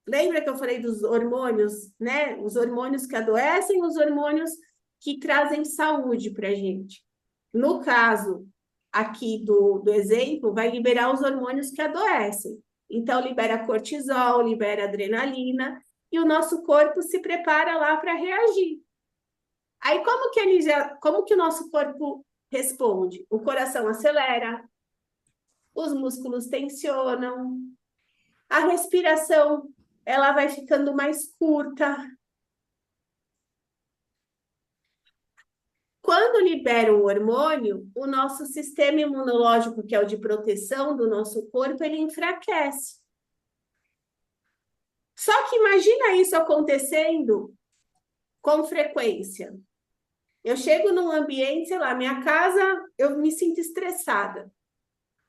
Lembra que eu falei dos hormônios, né? Os hormônios que adoecem, os hormônios que trazem saúde para a gente. No caso aqui do exemplo, vai liberar os hormônios que adoecem. Então, libera cortisol, libera adrenalina, e o nosso corpo se prepara lá para reagir. Aí, como que o nosso corpo responde? O coração acelera, os músculos tensionam, a respiração ela vai ficando mais curta. Quando libera o hormônio, o nosso sistema imunológico, que é o de proteção do nosso corpo, ele enfraquece. Só que imagina isso acontecendo com frequência. Eu chego num ambiente, sei lá, minha casa, eu me sinto estressada.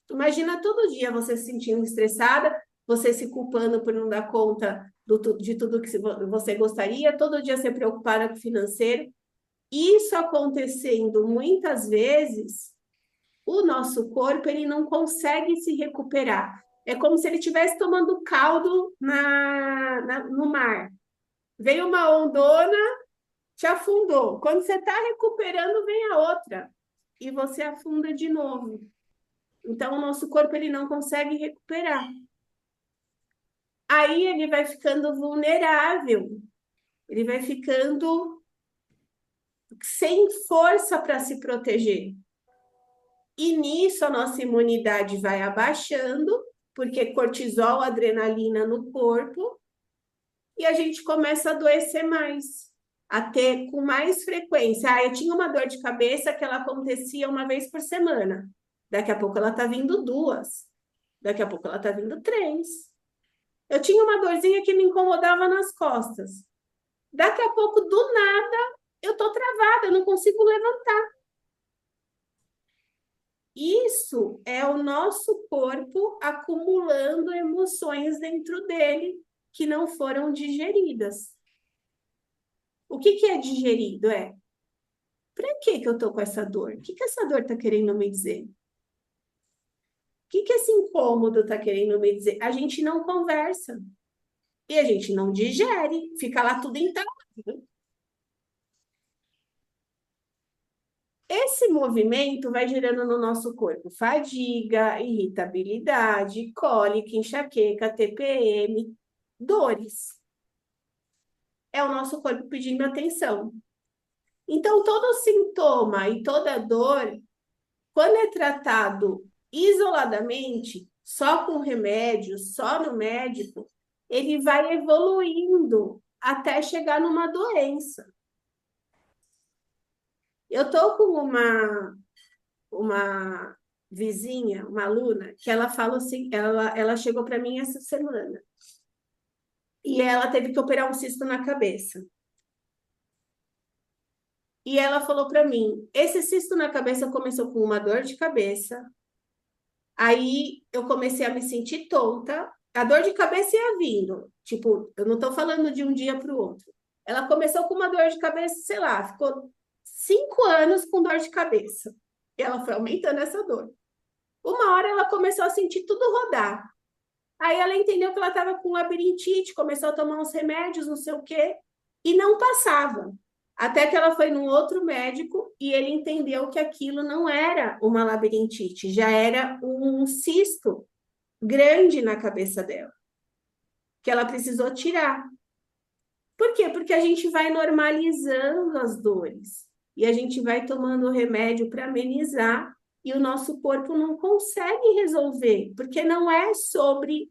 Imagina todo dia você se sentindo estressada, você se culpando por não dar conta de tudo que você gostaria, todo dia se preocupada com o financeiro. Isso acontecendo muitas vezes, o nosso corpo ele não consegue se recuperar. É como se ele estivesse tomando caldo no mar. Veio uma ondona, te afundou. Quando você está recuperando, vem a outra. E você afunda de novo. Então, o nosso corpo ele não consegue recuperar. Aí ele vai ficando vulnerável. Ele vai ficando sem força para se proteger. E nisso a nossa imunidade vai abaixando, porque cortisol, adrenalina no corpo, e a gente começa a adoecer mais, a ter com mais frequência. Eu tinha uma dor de cabeça que ela acontecia uma vez por semana. Daqui a pouco ela está vindo 2. Daqui a pouco ela está vindo 3. Eu tinha uma dorzinha que me incomodava nas costas. Daqui a pouco, do nada, eu estou travada, eu não consigo levantar. Isso é o nosso corpo acumulando emoções dentro dele que não foram digeridas. O que é digerido? Para que eu estou com essa dor? O que essa dor está querendo me dizer? O que esse incômodo está querendo me dizer? A gente não conversa. E a gente não digere. Fica lá tudo entalado. Esse movimento vai gerando no nosso corpo fadiga, irritabilidade, cólica, enxaqueca, TPM, dores. É o nosso corpo pedindo atenção. Então, todo sintoma e toda dor, quando é tratado isoladamente, só com remédio, só no médico, ele vai evoluindo até chegar numa doença. Eu tô com uma vizinha, uma aluna, que ela fala assim, ela chegou para mim essa semana e ela teve que operar um cisto na cabeça. E ela falou para mim, esse cisto na cabeça começou com uma dor de cabeça, aí eu comecei a me sentir tonta, a dor de cabeça ia vindo, tipo, eu não estou falando de um dia para o outro. Ela começou com uma dor de cabeça, sei lá, ficou 5 anos com dor de cabeça. E ela foi aumentando essa dor. Uma hora ela começou a sentir tudo rodar. Aí ela entendeu que ela estava com labirintite, começou a tomar uns remédios, não sei o quê, e não passava. Até que ela foi num outro médico e ele entendeu que aquilo não era uma labirintite, já era um cisto grande na cabeça dela, que ela precisou tirar. Por quê? Porque a gente vai normalizando as dores e a gente vai tomando remédio para amenizar e o nosso corpo não consegue resolver, porque não é sobre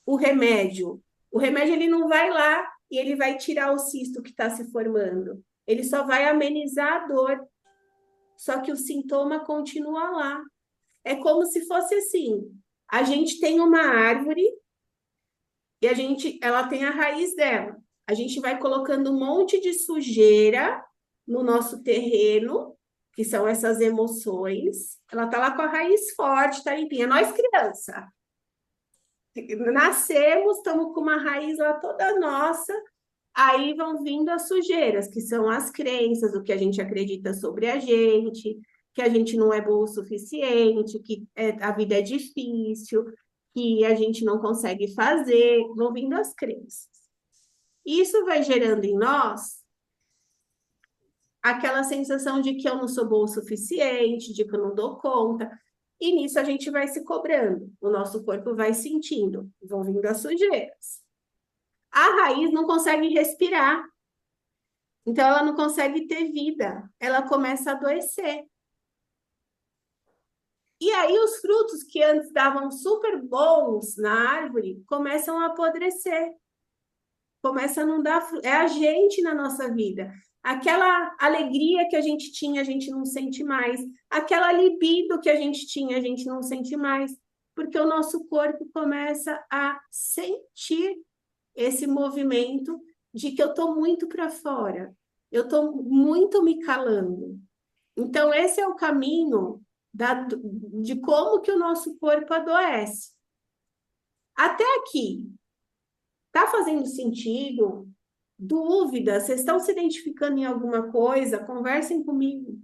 o remédio. O remédio ele não vai lá e ele vai tirar o cisto que está se formando. Ele só vai amenizar a dor. Só que o sintoma continua lá. É como se fosse assim: a gente tem uma árvore e ela tem a raiz dela. A gente vai colocando um monte de sujeira no nosso terreno, que são essas emoções. Ela está lá com a raiz forte, está limpinha. Nós, criança, nascemos, estamos com uma raiz lá toda nossa, aí vão vindo as sujeiras, que são as crenças, o que a gente acredita sobre a gente, que a gente não é bom o suficiente, que a vida é difícil, que a gente não consegue fazer, vão vindo as crenças. Isso vai gerando em nós aquela sensação de que eu não sou bom o suficiente, de que eu não dou conta. E nisso a gente vai se cobrando, o nosso corpo vai sentindo, vão vindo as sujeiras. A raiz não consegue respirar, então ela não consegue ter vida, ela começa a adoecer. E aí os frutos que antes davam super bons na árvore começam a apodrecer, começa a não dar fruto. É a gente na nossa vida. Aquela alegria que a gente tinha, a gente não sente mais. Aquela libido que a gente não sente mais. Porque o nosso corpo começa a sentir esse movimento de que eu estou muito para fora. Eu estou muito me calando. Então, esse é o caminho de como que o nosso corpo adoece. Até aqui, está fazendo sentido? Dúvidas? Vocês estão se identificando em alguma coisa? Conversem comigo.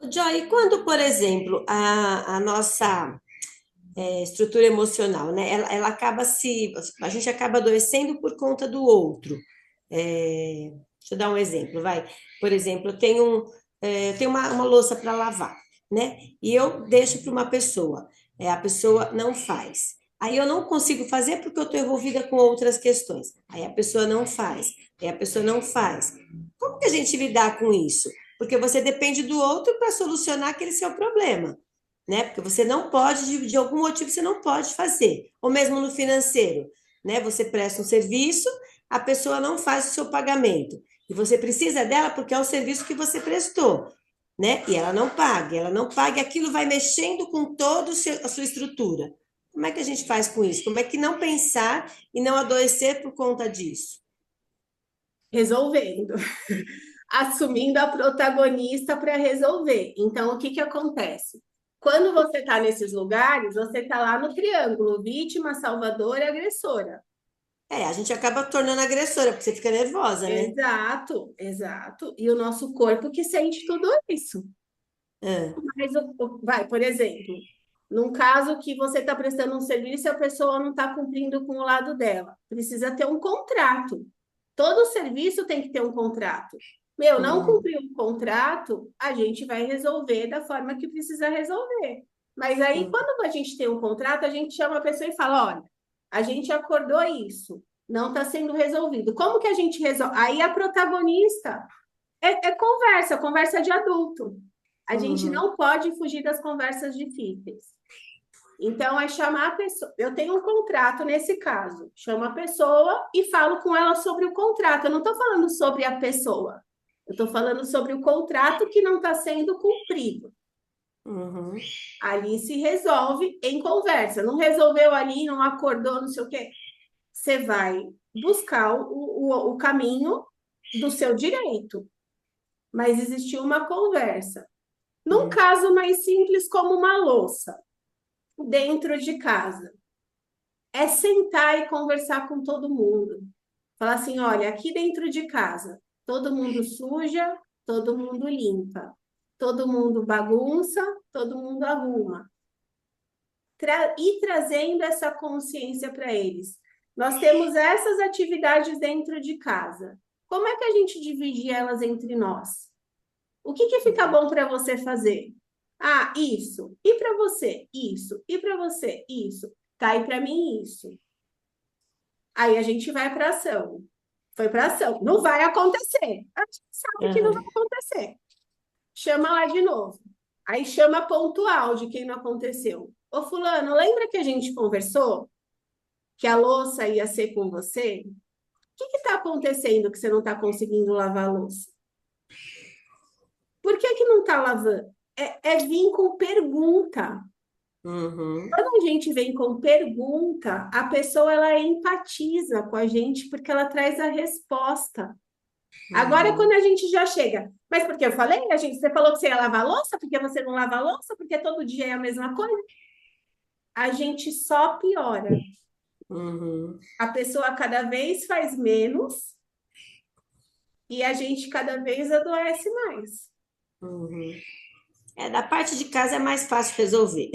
Joy, quando, por exemplo, a nossa estrutura emocional, né? Ela acaba a gente acaba adoecendo por conta do outro. Deixa eu dar um exemplo, vai. Por exemplo, eu tenho uma louça para lavar, né? E eu deixo para uma pessoa, a pessoa não faz. Aí eu não consigo fazer porque eu estou envolvida com outras questões. Aí a pessoa não faz, aí a pessoa não faz. Como que a gente lidar com isso? Porque você depende do outro para solucionar aquele seu problema, né? Porque você não pode, de algum motivo, você não pode fazer. Ou mesmo no financeiro, né? Você presta um serviço, a pessoa não faz o seu pagamento. E você precisa dela porque é o serviço que você prestou, né? E ela não paga, e aquilo vai mexendo com toda a sua estrutura. Como é que a gente faz com isso? Como é que não pensar e não adoecer por conta disso? Resolvendo. Assumindo a protagonista para resolver. Então, o que acontece? Quando você está nesses lugares, você está lá no triângulo, vítima, salvadora e agressora. A gente acaba tornando agressora, porque você fica nervosa, né? Exato, exato. E o nosso corpo que sente tudo isso. Mas, vai, por exemplo, num caso que você está prestando um serviço e a pessoa não está cumprindo com o lado dela, precisa ter um contrato. Todo serviço tem que ter um contrato. Não cumpriu o contrato, a gente vai resolver da forma que precisa resolver. Mas aí, quando a gente tem um contrato, a gente chama a pessoa e fala, olha, a gente acordou isso, não está sendo resolvido. Como que a gente resolve? Aí a protagonista é conversa de adulto. A gente não pode fugir das conversas difíceis. Então, é chamar a pessoa. Eu tenho um contrato nesse caso. Chamo a pessoa e falo com ela sobre o contrato. Eu não estou falando sobre a pessoa. Eu estou falando sobre o contrato que não está sendo cumprido. Uhum. Ali se resolve em conversa. Não resolveu ali, não acordou, não sei o quê. Você vai buscar o caminho do seu direito. Mas existiu uma conversa. Num caso mais simples, como uma louça, dentro de casa, é sentar e conversar com todo mundo. Falar assim, olha, aqui dentro de casa, todo mundo suja, todo mundo limpa. Todo mundo bagunça, todo mundo arruma. E trazendo essa consciência para eles. Nós temos essas atividades dentro de casa. Como é que a gente divide elas entre nós? O que fica bom para você fazer? Ah, isso. E para você? Isso. E para você? Isso. Tá, e para mim, isso. Aí a gente vai para ação. Foi para ação. Não vai acontecer. A gente sabe que não vai acontecer. Chama lá de novo. Aí chama pontual de quem não aconteceu. Ô, fulano, lembra que a gente conversou? Que a louça ia ser com você? O que está acontecendo que você não está conseguindo lavar a louça? Por que não está lavando? É vir com pergunta. Quando a gente vem com pergunta, a pessoa ela empatiza com a gente porque ela traz a resposta. Agora, quando a gente já chega, mas porque eu falei, você falou que você ia lavar a louça, porque você não lava a louça, porque todo dia é a mesma coisa, a gente só piora. A pessoa cada vez faz menos e a gente cada vez adoece mais. Da parte de casa é mais fácil resolver.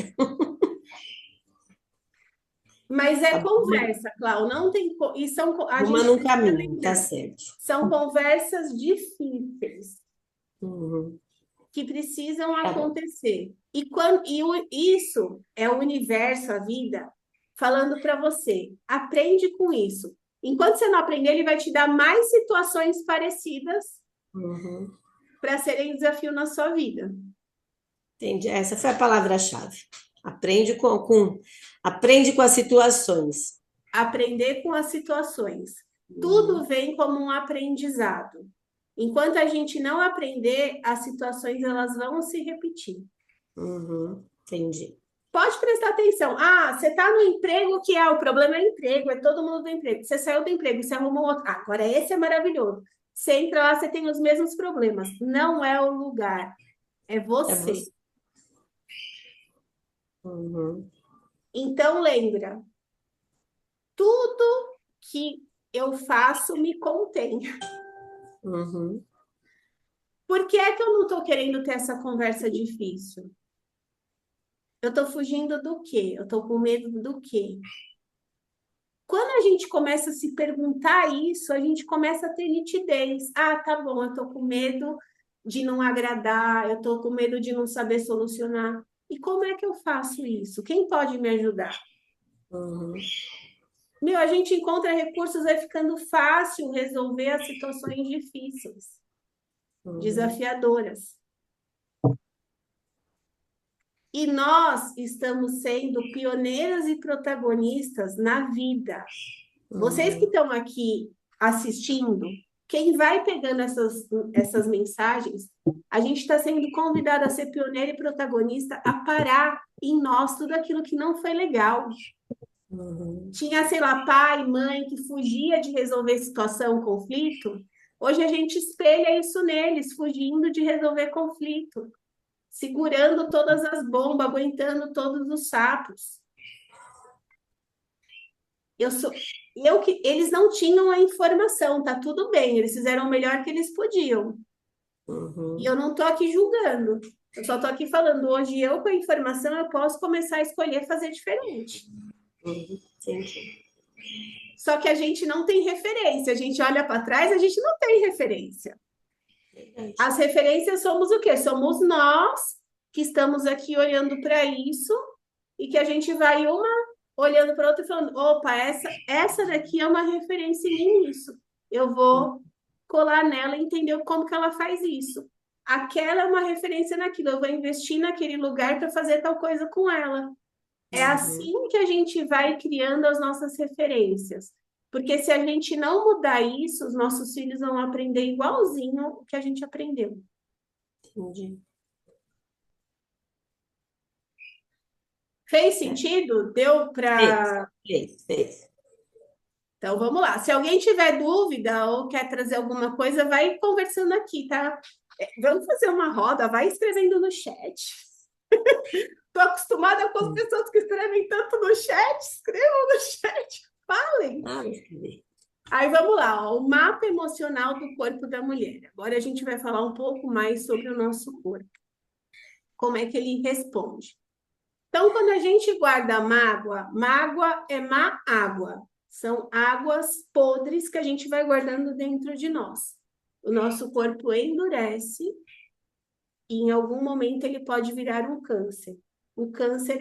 Mas é conversa, Cláudia, não tem... E são, a Uma gente num caminho, tá certo. são conversas difíceis que precisam acontecer. Isso é o universo, a vida, falando para você. Aprende com isso. Enquanto você não aprender, ele vai te dar mais situações parecidas para serem desafio na sua vida. Entendi. Essa foi a palavra-chave. Aprende com as situações. Aprender com as situações. Tudo vem como um aprendizado. Enquanto a gente não aprender, as situações elas vão se repetir. Entendi. Pode prestar atenção. Ah, você está no emprego que o problema é emprego, é todo mundo do emprego. Você saiu do emprego, você arrumou outro. Ah, agora esse é maravilhoso. Você entra lá, você tem os mesmos problemas. Não é o lugar, é você. Então, lembra, tudo que eu faço me contém. Por que é que eu não estou querendo ter essa conversa difícil? Eu estou fugindo do quê? Eu estou com medo do quê? Quando a gente começa a se perguntar isso, a gente começa a ter nitidez. Ah, tá bom, eu estou com medo de não agradar, eu estou com medo de não saber solucionar. E como é que eu faço isso? Quem pode me ajudar? A gente encontra recursos, vai ficando fácil resolver as situações difíceis, desafiadoras. E nós estamos sendo pioneiras e protagonistas na vida. Vocês que estão aqui assistindo, quem vai pegando essas mensagens, a gente está sendo convidado a ser pioneira e protagonista, a parar em nós tudo aquilo que não foi legal. Tinha, sei lá, pai, mãe que fugia de resolver situação, conflito. Hoje a gente espelha isso neles, fugindo de resolver conflito, segurando todas as bombas, aguentando todos os sapos. Eles não tinham a informação, tá tudo bem, eles fizeram o melhor que eles podiam. E eu não tô aqui julgando, eu só tô aqui falando, hoje eu com a informação eu posso começar a escolher fazer diferente. Entendi. Só que a gente não tem referência, a gente olha para trás, a gente não tem referência. As referências somos o quê? Somos nós que estamos aqui olhando para isso e que a gente vai olhando para outra e falando, opa, essa daqui é uma referência em mim nisso. Eu vou colar nela e entender como que ela faz isso. aquela é uma referência naquilo, eu vou investir naquele lugar para fazer tal coisa com ela. É assim que a gente vai criando as nossas referências. Porque se a gente não mudar isso, os nossos filhos vão aprender igualzinho o que a gente aprendeu. Entendi. Fez sentido? Deu para... Fez. Então, vamos lá. Se alguém tiver dúvida ou quer trazer alguma coisa, vai conversando aqui, tá? Vamos fazer uma roda, vai escrevendo no chat. Estou acostumada com as pessoas que escrevem tanto no chat. Escrevam no chat, falem. Ah, vou escrever. Aí vamos lá, ó, o mapa emocional do corpo da mulher. Agora a gente vai falar um pouco mais sobre o nosso corpo. Como é que ele responde. Então, quando a gente guarda mágoa, mágoa é má água. São águas podres que a gente vai guardando dentro de nós. O nosso corpo endurece e em algum momento ele pode virar um câncer. O câncer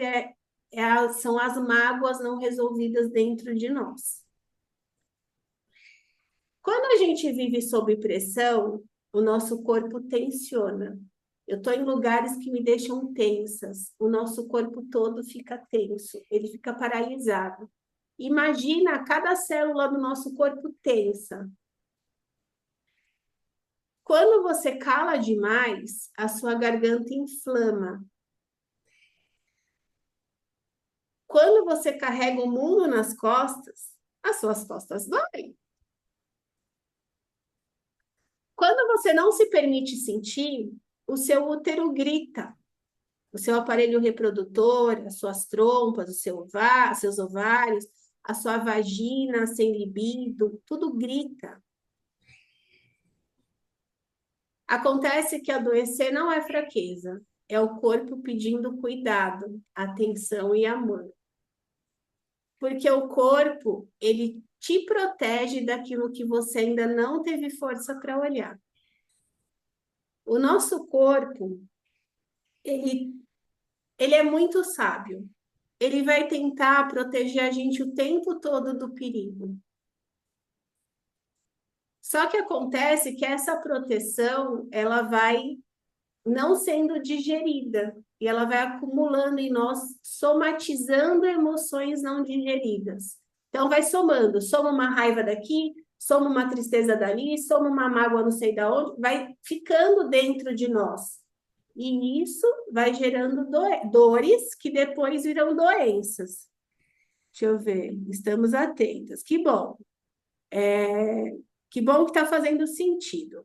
são as mágoas não resolvidas dentro de nós. Quando a gente vive sob pressão, o nosso corpo tensiona. Eu estou em lugares que me deixam tensas. O nosso corpo todo fica tenso, ele fica paralisado. Imagina cada célula do nosso corpo tensa. Quando você cala demais, a sua garganta inflama. Quando você carrega o mundo nas costas, as suas costas doem. Quando você não se permite sentir, o seu útero grita. O seu aparelho reprodutor, as suas trompas, seus ovários, a sua vagina sem libido, tudo grita. Acontece que adoecer não é fraqueza, é o corpo pedindo cuidado, atenção e amor. Porque o corpo, ele te protege daquilo que você ainda não teve força para olhar. O nosso corpo, ele é muito sábio. Ele vai tentar proteger a gente o tempo todo do perigo. Só que acontece que essa proteção, ela vai não sendo digerida. E ela vai acumulando em nós, somatizando emoções não digeridas. Então, vai somando. Soma uma raiva daqui, soma uma tristeza dali, soma uma mágoa não sei da onde. Vai ficando dentro de nós. E isso vai gerando dores que depois viram doenças. Deixa eu ver. Estamos atentas. Que bom. Que bom que está fazendo sentido.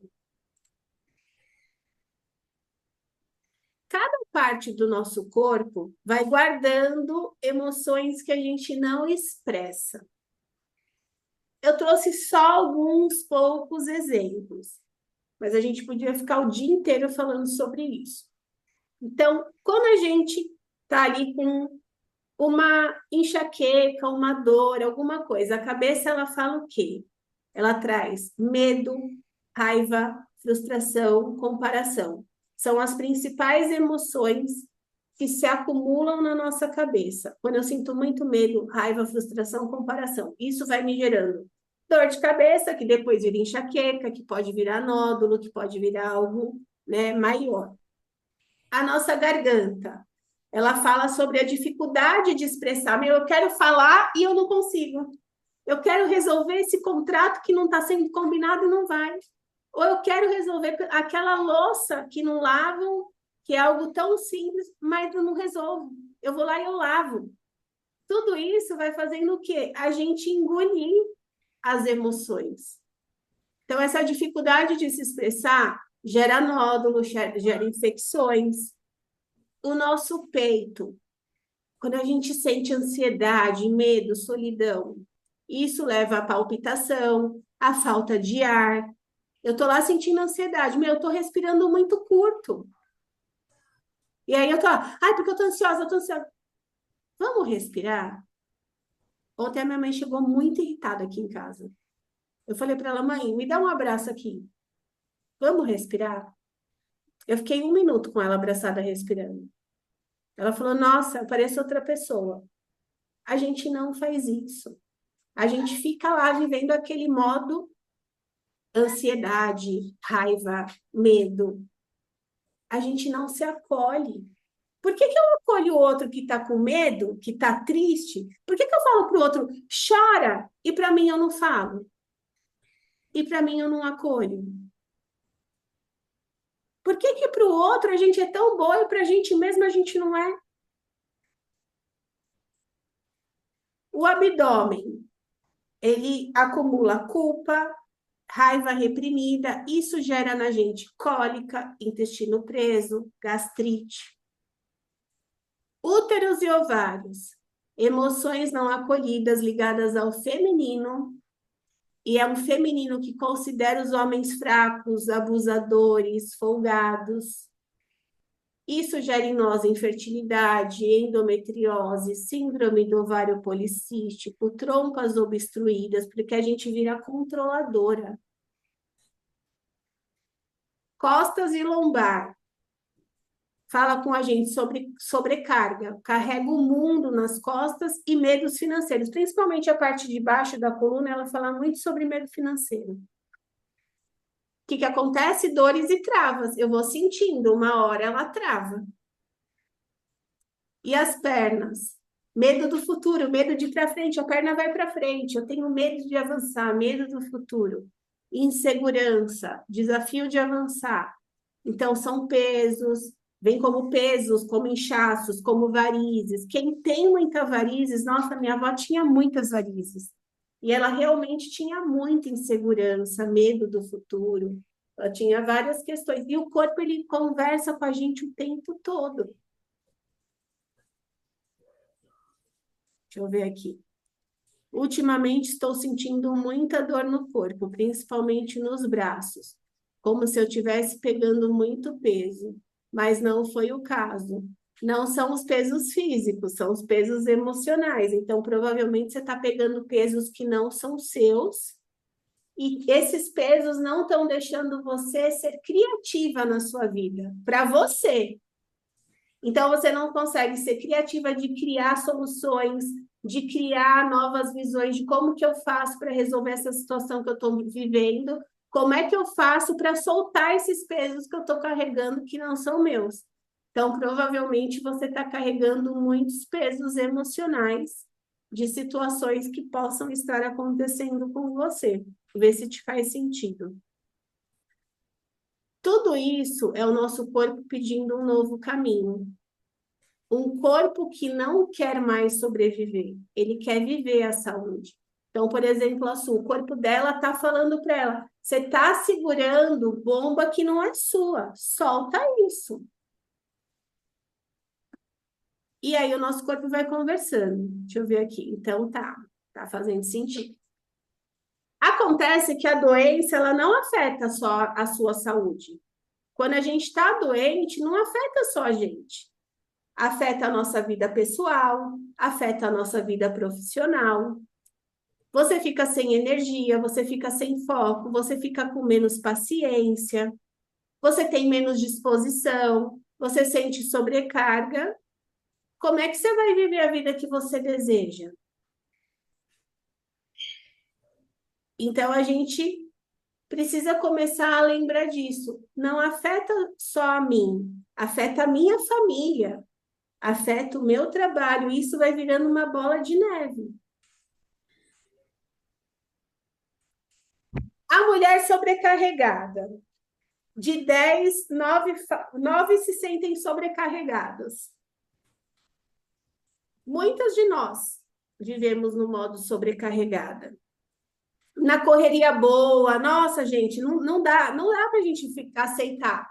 Cada parte do nosso corpo vai guardando emoções que a gente não expressa. Eu trouxe só alguns poucos exemplos, mas a gente podia ficar o dia inteiro falando sobre isso. Então, quando a gente está ali com uma enxaqueca, uma dor, alguma coisa, a cabeça ela fala o quê? Ela traz medo, raiva, frustração, comparação. São as principais emoções que se acumulam na nossa cabeça. Quando eu sinto muito medo, raiva, frustração, comparação, isso vai me gerando dor de cabeça, que depois vira enxaqueca, que pode virar nódulo, que pode virar algo, né, maior. A nossa garganta, ela fala sobre a dificuldade de expressar. Eu quero falar e eu não consigo. Eu quero resolver esse contrato que não está sendo combinado e não vai. Ou eu quero resolver aquela louça que não lavam, que é algo tão simples, mas eu não resolvo. Eu vou lá e eu lavo. Tudo isso vai fazendo o quê? A gente engolir as emoções. Então, essa dificuldade de se expressar gera nódulos, gera infecções. O nosso peito, quando a gente sente ansiedade, medo, solidão, isso leva à palpitação, à falta de ar. Eu tô lá sentindo ansiedade, eu tô respirando muito curto. E aí eu tô, porque eu tô ansiosa, Vamos respirar? Ontem a minha mãe chegou muito irritada aqui em casa. Eu falei para ela, mãe, me dá um abraço aqui. Vamos respirar? Eu fiquei 1 minuto com ela abraçada, respirando. Ela falou, nossa, eu pareço outra pessoa. A gente não faz isso. A gente fica lá vivendo aquele modo ansiedade, raiva, medo. a gente não se acolhe. Por que eu acolho o outro que está com medo, que está triste? Por que eu falo para o outro, chora, e para mim eu não falo? E para mim eu não acolho? Por que para o outro a gente é tão boa e para a gente mesmo a gente não é? O abdômen, ele acumula culpa, raiva reprimida, isso gera na gente cólica, intestino preso, gastrite. Úteros e ovários, emoções não acolhidas ligadas ao feminino, e é um feminino que considera os homens fracos, abusadores, folgados. Isso gera em nós infertilidade, endometriose, síndrome do ovário policístico, trompas obstruídas, porque a gente vira controladora. Costas e lombar. Fala com a gente sobre sobrecarga, carrega o mundo nas costas e medos financeiros, principalmente a parte de baixo da coluna, ela fala muito sobre medo financeiro. O que acontece? Dores e travas. Eu vou sentindo, uma hora ela trava. E as pernas? Medo do futuro, medo de ir para frente, a perna vai para frente, eu tenho medo de avançar, medo do futuro. Insegurança, desafio de avançar. Então, são pesos, vem como pesos, como inchaços, como varizes. Quem tem muita varizes, nossa, minha avó tinha muitas varizes. E ela realmente tinha muita insegurança, medo do futuro. Ela tinha várias questões. E o corpo, ele conversa com a gente o tempo todo. Deixa eu ver aqui. Ultimamente, estou sentindo muita dor no corpo, principalmente nos braços, como se eu estivesse pegando muito peso, mas não foi o caso. Não são os pesos físicos, são os pesos emocionais. Então, provavelmente, você está pegando pesos que não são seus, e esses pesos não estão deixando você ser criativa na sua vida, para você. Então, você não consegue ser criativa de criar soluções, de criar novas visões de como que eu faço para resolver essa situação que eu estou vivendo, como é que eu faço para soltar esses pesos que eu estou carregando que não são meus. Então, provavelmente, você está carregando muitos pesos emocionais de situações que possam estar acontecendo com você. Vê se te faz sentido. Tudo isso é o nosso corpo pedindo um novo caminho. Um corpo que não quer mais sobreviver, ele quer viver a saúde. Então, por exemplo, o corpo dela está falando para ela, você está segurando bomba que não é sua, solta isso. E aí o nosso corpo vai conversando. Deixa eu ver aqui. Então, tá fazendo sentido. Acontece que a doença, ela não afeta só a sua saúde. Quando a gente está doente, não afeta só a gente. Afeta a nossa vida pessoal, afeta a nossa vida profissional. Você fica sem energia, você fica sem foco, você fica com menos paciência, você tem menos disposição, você sente sobrecarga. Como é que você vai viver a vida que você deseja? Então, a gente precisa começar a lembrar disso. Não afeta só a mim, afeta a minha família, afeta o meu trabalho. Isso vai virando uma bola de neve. A mulher sobrecarregada. De 10, 9 se sentem sobrecarregadas. Muitas de nós vivemos no modo sobrecarregada. Na correria boa, nossa, gente, não dá para a gente aceitar.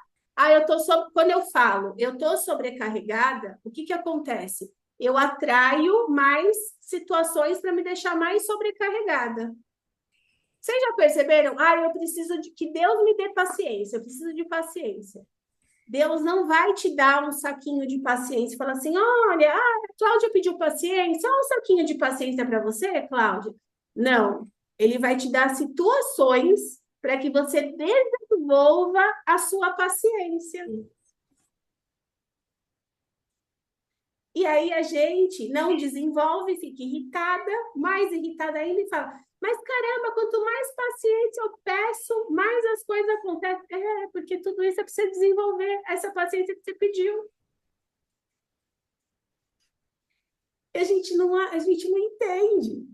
Quando eu falo, eu tô sobrecarregada, o que acontece? Eu atraio mais situações para me deixar mais sobrecarregada. Vocês já perceberam? Eu preciso de que Deus me dê paciência, eu preciso de paciência. Deus não vai te dar um saquinho de paciência e falar assim, olha, a Cláudia pediu paciência, um saquinho de paciência para você, Cláudia? Não, ele vai te dar situações para que você desenvolva a sua paciência. E aí a gente não desenvolve, fica irritada, mais irritada ainda e fala, mas caramba, quanto mais paciência eu peço, mais as coisas acontecem. É, porque tudo isso é para você desenvolver, essa paciência que você pediu. A gente não entende.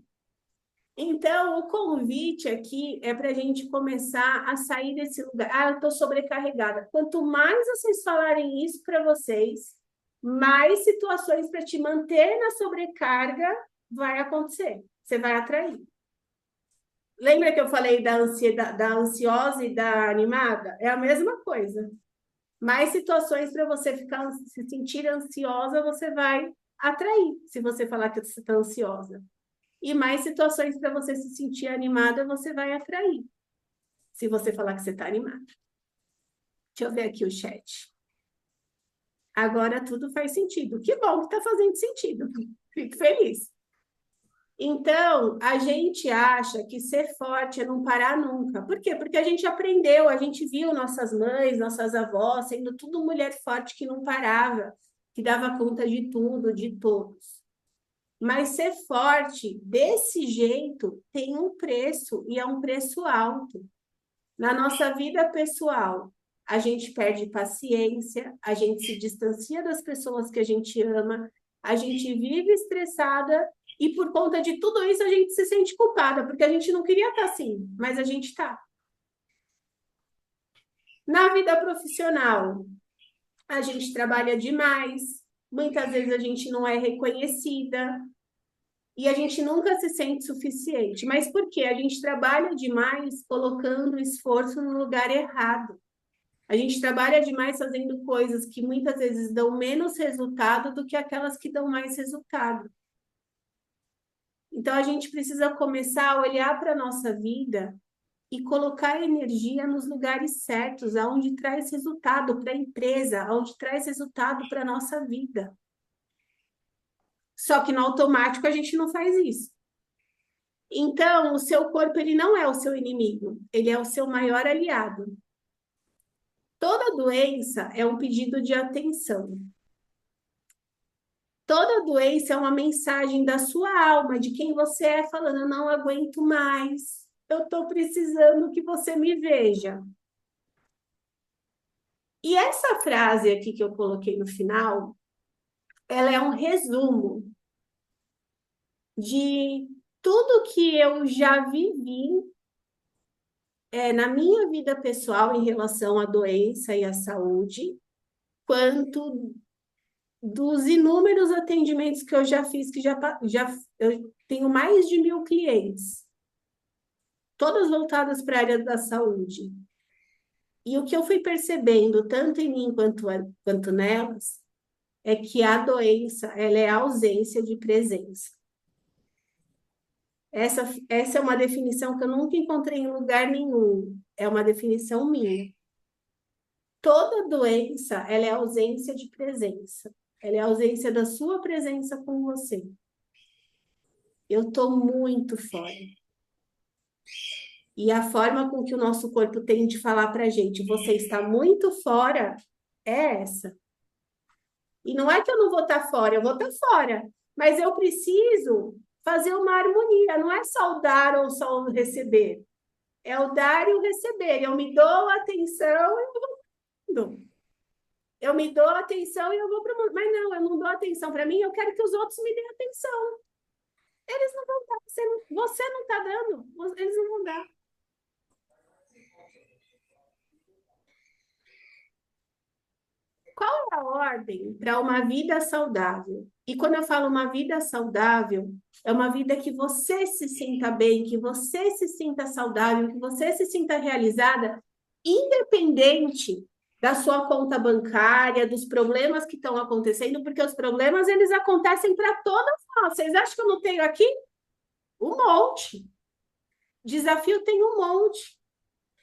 Então, o convite aqui é para a gente começar a sair desse lugar. Ah, eu estou sobrecarregada. Quanto mais vocês falarem isso para vocês, mais situações para te manter na sobrecarga vai acontecer. Você vai atrair. Lembra que eu falei da ansiosa e da animada? É a mesma coisa. Mais situações para você se sentir ansiosa, você vai atrair, se você falar que você está ansiosa. E mais situações para você se sentir animada, você vai atrair, se você falar que você está animada. Deixa eu ver aqui o chat. Agora tudo faz sentido. Que bom que está fazendo sentido. Fico feliz. Então, a gente acha que ser forte é não parar nunca. Por quê? Porque a gente aprendeu, a gente viu nossas mães, nossas avós, sendo tudo mulher forte que não parava, que dava conta de tudo, de todos. Mas ser forte desse jeito tem um preço, e é um preço alto. Na nossa vida pessoal, a gente perde paciência, a gente se distancia das pessoas que a gente ama, a gente vive estressada, e por conta de tudo isso a gente se sente culpada, porque a gente não queria estar assim, mas a gente está. Na vida profissional, a gente trabalha demais, muitas vezes a gente não é reconhecida, e a gente nunca se sente suficiente. Mas por quê? A gente trabalha demais colocando o esforço no lugar errado. A gente trabalha demais fazendo coisas que muitas vezes dão menos resultado do que aquelas que dão mais resultado. Então, a gente precisa começar a olhar para a nossa vida e colocar energia nos lugares certos, aonde traz resultado para a empresa, aonde traz resultado para a nossa vida. Só que no automático a gente não faz isso. Então, o seu corpo ele não é o seu inimigo, ele é o seu maior aliado. Toda doença é um pedido de atenção. Toda doença é uma mensagem da sua alma, de quem você é, falando, eu não aguento mais, eu estou precisando que você me veja. E essa frase aqui que eu coloquei no final, ela é um resumo de tudo que eu já vivi na minha vida pessoal em relação à doença e à saúde, quanto dos inúmeros atendimentos que eu já fiz, que eu tenho mais de 1.000 clientes, todas voltadas para a área da saúde. E o que eu fui percebendo, tanto em mim quanto nelas, é que a doença ela é a ausência de presença. Essa é uma definição que eu nunca encontrei em lugar nenhum. É uma definição minha. Toda doença ela é ausência de presença. Ela é a ausência da sua presença com você. Eu estou muito fora. E a forma com que o nosso corpo tem de falar para a gente, você está muito fora, é essa. E não é que eu não vou estar fora, eu vou estar fora. Mas eu preciso fazer uma harmonia. Não é só o dar ou só o receber. É o dar e o receber. Eu me dou atenção e eu vou para o mundo. Eu me dou atenção e eu vou para o mundo. Mas não, eu não dou atenção para mim, eu quero que os outros me deem atenção. Eles não vão dar. Você não está dando, eles não vão dar. Qual é a ordem para uma vida saudável? E quando eu falo uma vida saudável, é uma vida que você se sinta bem, que você se sinta saudável, que você se sinta realizada, independente da sua conta bancária, dos problemas que estão acontecendo, porque os problemas, eles acontecem para todas nós. Vocês acham que eu não tenho aqui? Um monte. Desafio tem um monte.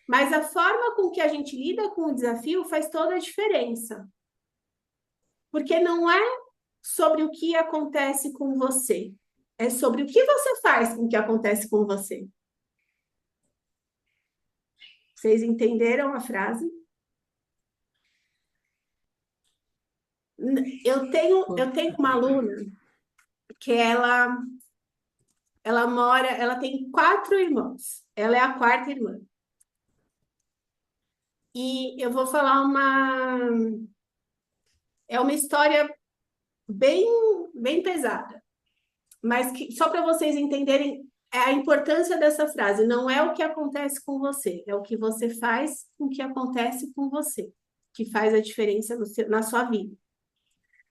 Mas a forma com que a gente lida com o desafio faz toda a diferença. Porque não é sobre o que acontece com você. É sobre o que você faz com o que acontece com você. Vocês entenderam a frase? Eu tenho uma aluna que ela tem 4 irmãos. Ela é a 4ª irmã. E eu vou falar é uma história bem, bem pesada, mas que, só para vocês entenderem a importância dessa frase, não é o que acontece com você, é o que você faz com o que acontece com você, que faz a diferença na sua vida.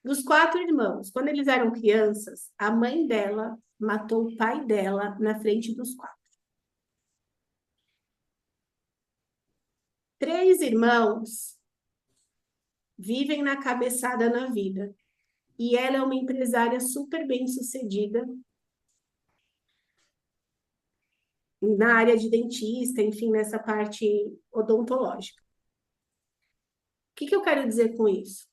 Dos 4 irmãos, quando eles eram crianças, a mãe dela matou o pai dela na frente dos 4. 3 irmãos vivem na cabeçada na vida. E ela é uma empresária super bem-sucedida na área de dentista, enfim, nessa parte odontológica. O que eu quero dizer com isso?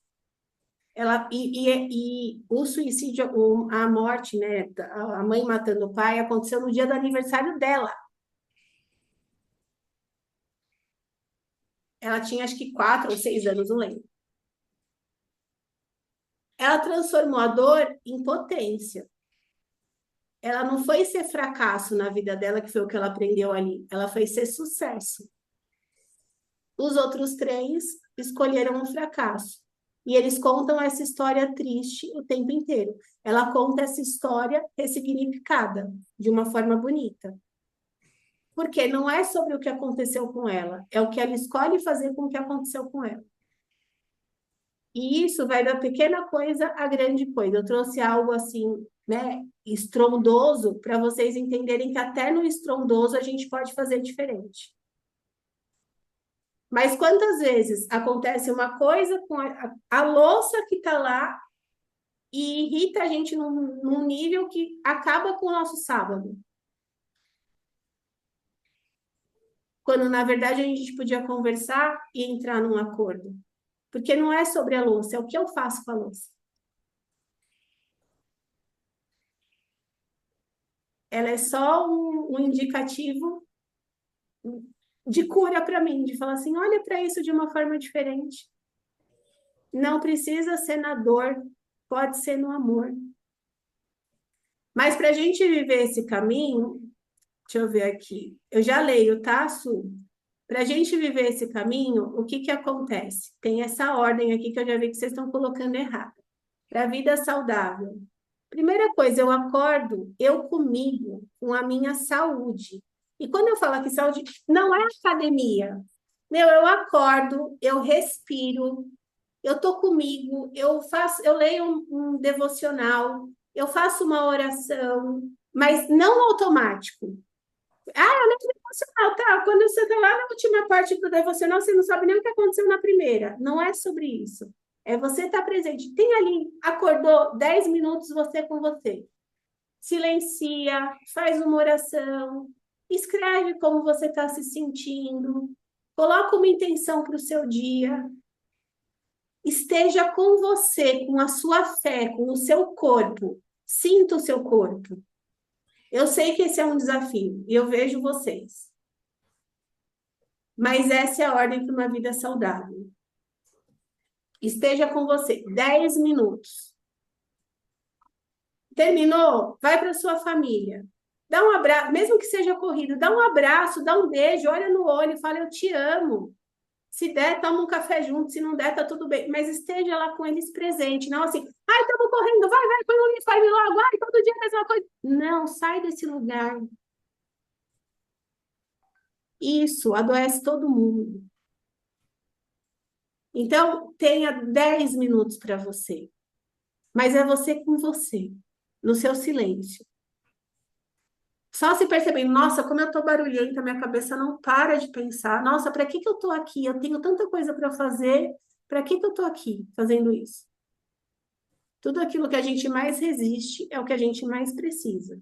O suicídio, a morte, né, a mãe matando o pai, aconteceu no dia do aniversário dela. Ela tinha, acho que 4 ou 6 anos, não lembro. Ela transformou a dor em potência. Ela não foi ser fracasso na vida dela, que foi o que ela aprendeu ali. Ela foi ser sucesso. Os outros 3 escolheram o fracasso. E eles contam essa história triste o tempo inteiro. Ela conta essa história ressignificada, de uma forma bonita. Porque não é sobre o que aconteceu com ela, é o que ela escolhe fazer com o que aconteceu com ela. E isso vai da pequena coisa à grande coisa. Eu trouxe algo assim, né, estrondoso, para vocês entenderem que até no estrondoso a gente pode fazer diferente. Mas quantas vezes acontece uma coisa com a louça que está lá e irrita a gente num nível que acaba com o nosso sábado? Quando, na verdade, a gente podia conversar e entrar num acordo. Porque não é sobre a louça, é o que eu faço com a louça. Ela é só um indicativo de cura para mim, de falar assim, olha para isso de uma forma diferente. Não precisa ser na dor, pode ser no amor. Mas para a gente viver esse caminho, deixa eu ver aqui, eu já leio, tá, Su? Para a gente viver esse caminho, o que acontece? Tem essa ordem aqui que eu já vi que vocês estão colocando errada. Para a vida saudável. Primeira coisa, eu acordo, eu comigo, com a minha saúde. E quando eu falo aqui saúde, não é academia. Eu acordo, eu respiro, eu tô comigo, eu leio um devocional, eu faço uma oração, mas não automático. Eu leio devocional, tá? Quando você está lá na última parte do devocional, você não sabe nem o que aconteceu na primeira. Não é sobre isso. É você estar presente. Tem ali, acordou 10 minutos você com você. Silencia, faz uma oração, escreve como você está se sentindo, coloca uma intenção para o seu dia. Esteja com você, com a sua fé, com o seu corpo. Sinta o seu corpo. Eu sei que esse é um desafio e eu vejo vocês. Mas essa é a ordem para uma vida saudável. Esteja com você 10 minutos. Terminou? Vai para sua família. Dá um abraço, mesmo que seja corrido, dá um abraço, dá um beijo, olha no olho, fala eu te amo. Se der, toma um café junto, se não der, tá tudo bem. Mas esteja lá com eles presente, não assim, ai, estamos correndo, vai, põe um uniforme logo, ai, todo dia a mesma coisa. Não, sai desse lugar. Isso adoece todo mundo. Então, tenha 10 minutos para você. Mas é você com você, no seu silêncio. Só se percebendo, nossa, como eu tô barulhenta, minha cabeça não para de pensar. Nossa, para que eu tô aqui? Eu tenho tanta coisa para fazer. Para que eu tô aqui fazendo isso? Tudo aquilo que a gente mais resiste é o que a gente mais precisa.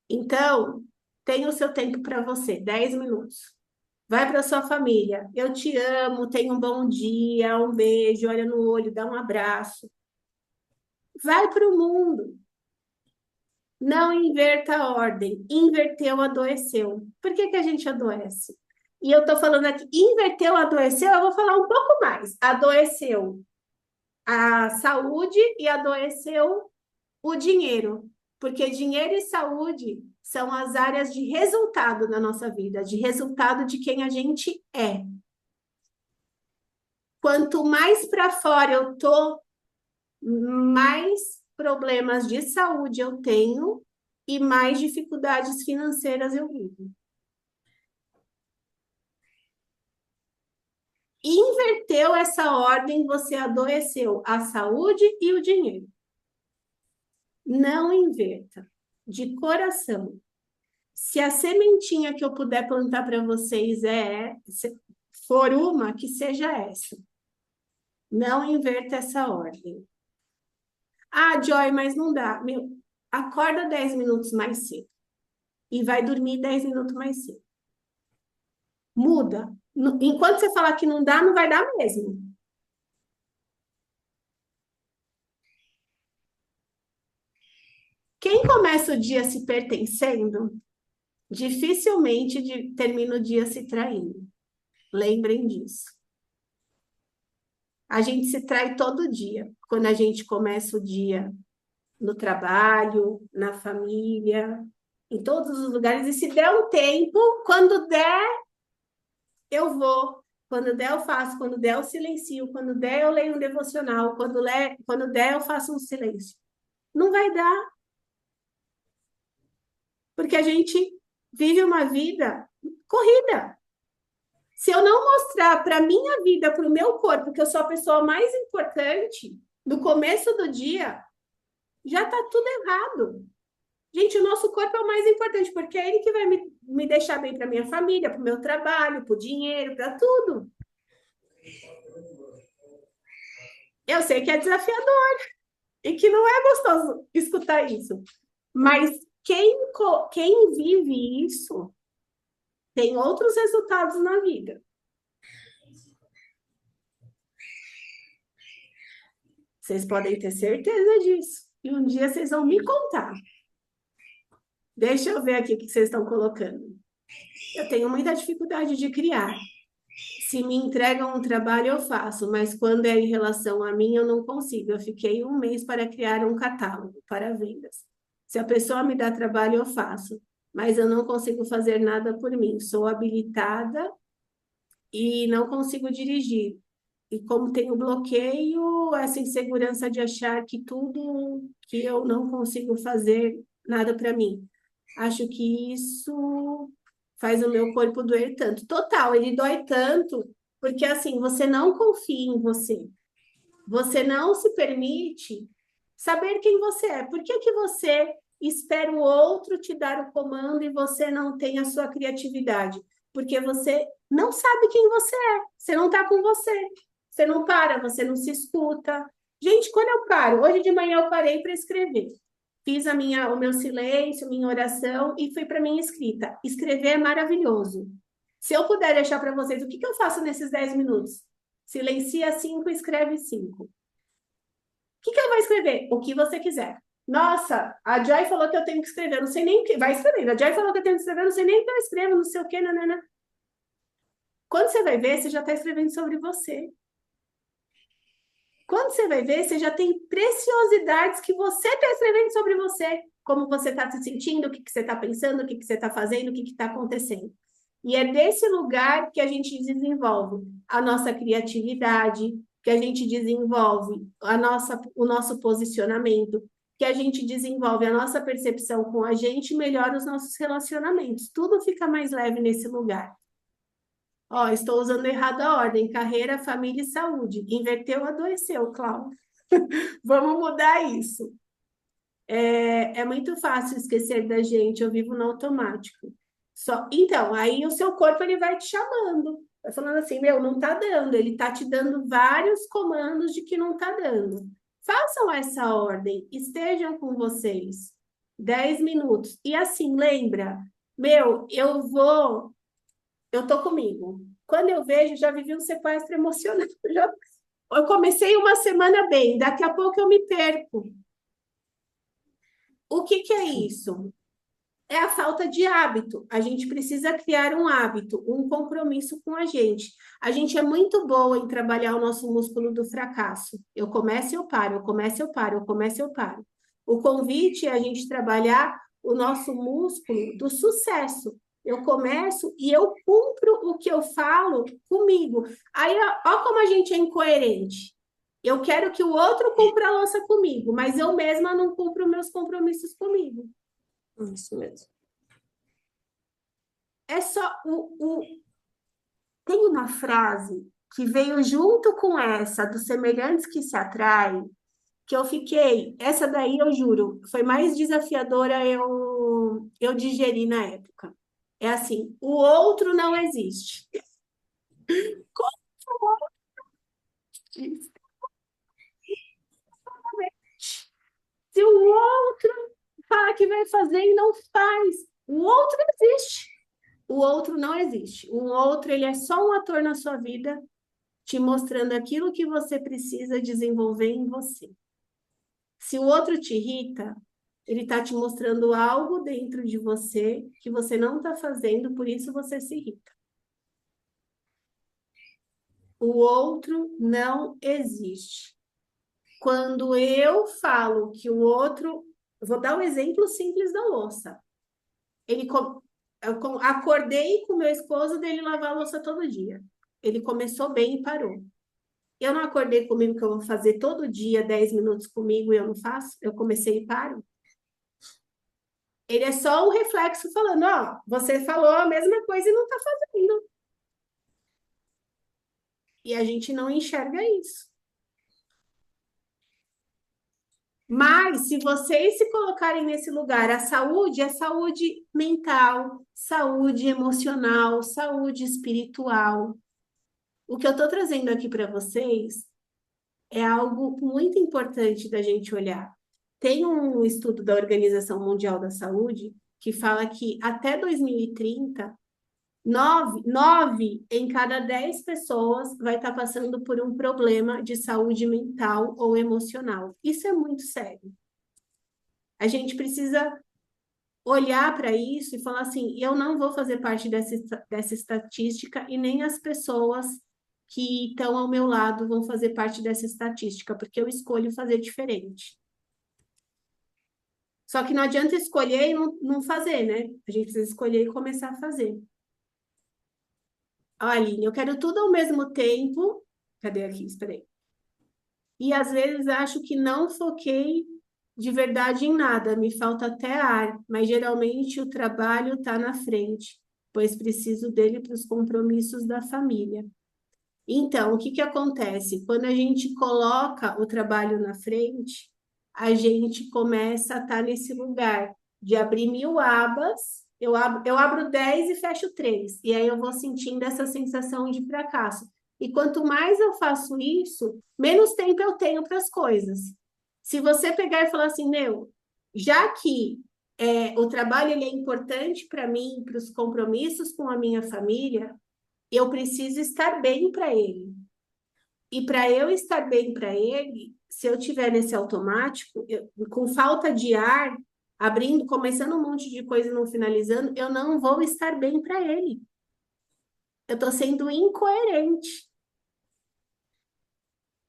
Então, tenha o seu tempo para você, 10 minutos. Vai para sua família. Eu te amo, tenha um bom dia, um beijo, olha no olho, dá um abraço. Vai para o mundo. Não inverta a ordem. Inverteu, adoeceu. Por que a gente adoece? E eu estou falando aqui, inverteu, adoeceu, eu vou falar um pouco mais. Adoeceu a saúde e adoeceu o dinheiro. Porque dinheiro e saúde são as áreas de resultado na nossa vida, de resultado de quem a gente é. Quanto mais para fora eu tô, mais problemas de saúde eu tenho e mais dificuldades financeiras eu vivo. Inverteu essa ordem, você adoeceu a saúde e o dinheiro. Não inverta, de coração. Se a sementinha que eu puder plantar para vocês for uma, que seja essa. Não inverta essa ordem. Ah, Joy, mas não dá. Meu, acorda 10 minutos mais cedo e vai dormir 10 minutos mais cedo. Muda. Enquanto você falar que não dá, não vai dar mesmo. Quem começa o dia se pertencendo, dificilmente termina o dia se traindo. Lembrem disso. A gente se trai todo dia, quando a gente começa o dia no trabalho, na família, em todos os lugares. E se der um tempo, quando der, eu vou. Quando der, eu faço. Quando der, eu silencio. Quando der, eu leio um devocional. Quando der, eu faço um silêncio. Não vai dar. Porque a gente vive uma vida corrida. Se eu não mostrar para a minha vida, para o meu corpo, que eu sou a pessoa mais importante, no começo do dia, já está tudo errado. Gente, o nosso corpo é o mais importante, porque é ele que vai me deixar bem para minha família, para o meu trabalho, para o dinheiro, para tudo. Eu sei que é desafiador e que não é gostoso escutar isso. Mas quem vive isso tem outros resultados na vida. Vocês podem ter certeza disso. E um dia vocês vão me contar. Deixa eu ver aqui o que vocês estão colocando. Eu tenho muita dificuldade de criar. Se me entregam um trabalho, eu faço, mas quando é em relação a mim, eu não consigo. Eu fiquei 1 mês para criar um catálogo para vendas. Se a pessoa me dá trabalho, eu faço, mas eu não consigo fazer nada por mim. Sou habilitada e não consigo dirigir. E como tenho bloqueio, essa insegurança de achar que tudo que eu não consigo fazer nada para mim. Acho que isso faz o meu corpo doer tanto. Total, ele dói tanto, porque assim, você não confia em você. Você não se permite saber quem você é. Por que você espera o outro te dar o comando e você não tem a sua criatividade? Porque você não sabe quem você é. Você não está com você. Você não para, você não se escuta. Gente, quando eu paro, hoje de manhã eu parei para escrever. Fiz o meu silêncio, minha oração e fui para minha escrita. Escrever é maravilhoso. Se eu puder deixar para vocês, o que eu faço nesses 10 minutos? Silencia 5, escreve 5. O que eu vou escrever? O que você quiser. Nossa, a Joy falou que eu tenho que escrever, não sei nem o que. Vai escrevendo. A Joy falou que eu tenho que escrever, não sei nem o que eu escrevo, não sei o que, nanana. Quando você vai ver, você já está escrevendo sobre você. Quando você vai ver, você já tem preciosidades que você está escrevendo sobre você. Como você está se sentindo, o que você está pensando, o que você está fazendo, o que está acontecendo. E é desse lugar que a gente desenvolve a nossa criatividade, que a gente desenvolve o nosso posicionamento, que a gente desenvolve a nossa percepção com a gente e melhora os nossos relacionamentos. Tudo fica mais leve nesse lugar. Ó, estou usando errado a ordem. Carreira, família e saúde. Inverteu, adoeceu, Cláudio. Vamos mudar isso. É muito fácil esquecer da gente. Eu vivo no automático. Então, aí o seu corpo ele vai te chamando. Vai falando assim, meu, não tá dando. Ele tá te dando vários comandos de que não tá dando. Façam essa ordem. Estejam com vocês. 10 minutos. E assim, lembra? Meu, eu tô comigo. Quando eu vejo, já vivi um sequestro emocional. Eu comecei uma semana bem, daqui a pouco eu me perco. O que é isso? é a falta de hábito. A gente precisa criar um hábito, um compromisso com a gente. A gente é muito boa em trabalhar o nosso músculo do fracasso. Eu começo e eu paro, eu começo e eu paro, eu começo e eu paro. O convite é a gente trabalhar o nosso músculo do sucesso. Eu começo e eu cumpro o que eu falo comigo. Aí, ó como a gente é incoerente. Eu quero que o outro cumpra a louça comigo, mas eu mesma não cumpro meus compromissos comigo. Isso mesmo. É só Tem uma frase que veio junto com essa, dos semelhantes que se atraem, que eu fiquei, essa daí eu juro, foi mais desafiadora eu digeri na época. É assim, o outro não existe. Como o outro existe? Se o outro fala que vai fazer e não faz, o outro existe. O outro não existe. O outro, ele é só um ator na sua vida, te mostrando aquilo que você precisa desenvolver em você. Se o outro te irrita, ele está te mostrando algo dentro de você que você não está fazendo, por isso você se irrita. O outro não existe. Quando eu falo que o outro... Vou dar um exemplo simples da louça. Eu acordei com meu esposo dele lavar a louça todo dia. Ele começou bem e parou. Eu não acordei comigo que eu vou fazer todo dia 10 minutos comigo e eu não faço. Eu comecei e paro. Ele é só um reflexo falando, ó, você falou a mesma coisa e não está fazendo. E a gente não enxerga isso. Mas, se vocês se colocarem nesse lugar, a saúde é saúde mental, saúde emocional, saúde espiritual. O que eu estou trazendo aqui para vocês é algo muito importante da gente olhar. Tem um estudo da Organização Mundial da Saúde que fala que até 2030, 9 em cada 10 pessoas vai estar passando por um problema de saúde mental ou emocional. Isso é muito sério. A gente precisa olhar para isso e falar assim, eu não vou fazer parte dessa estatística e nem as pessoas que estão ao meu lado vão fazer parte dessa estatística, porque eu escolho fazer diferente. Só que não adianta escolher e não fazer, né? A gente precisa escolher e começar a fazer. Aline, eu quero tudo ao mesmo tempo. Cadê aqui? Espera aí. E às vezes acho que não foquei de verdade em nada, me falta até ar, mas geralmente o trabalho está na frente, pois preciso dele para os compromissos da família. Então, o que acontece? Quando a gente coloca o trabalho na frente, a gente começa a estar nesse lugar de abrir 1000 abas. Eu abro 10 e fecho 3. E aí eu vou sentindo essa sensação de fracasso. E quanto mais eu faço isso, menos tempo eu tenho para as coisas. Se você pegar e falar assim, já que o trabalho ele é importante para mim, para os compromissos com a minha família, eu preciso estar bem para ele. E para eu estar bem para ele, se eu estiver nesse automático, com falta de ar, abrindo, começando um monte de coisa e não finalizando, eu não vou estar bem para ele. Eu estou sendo incoerente.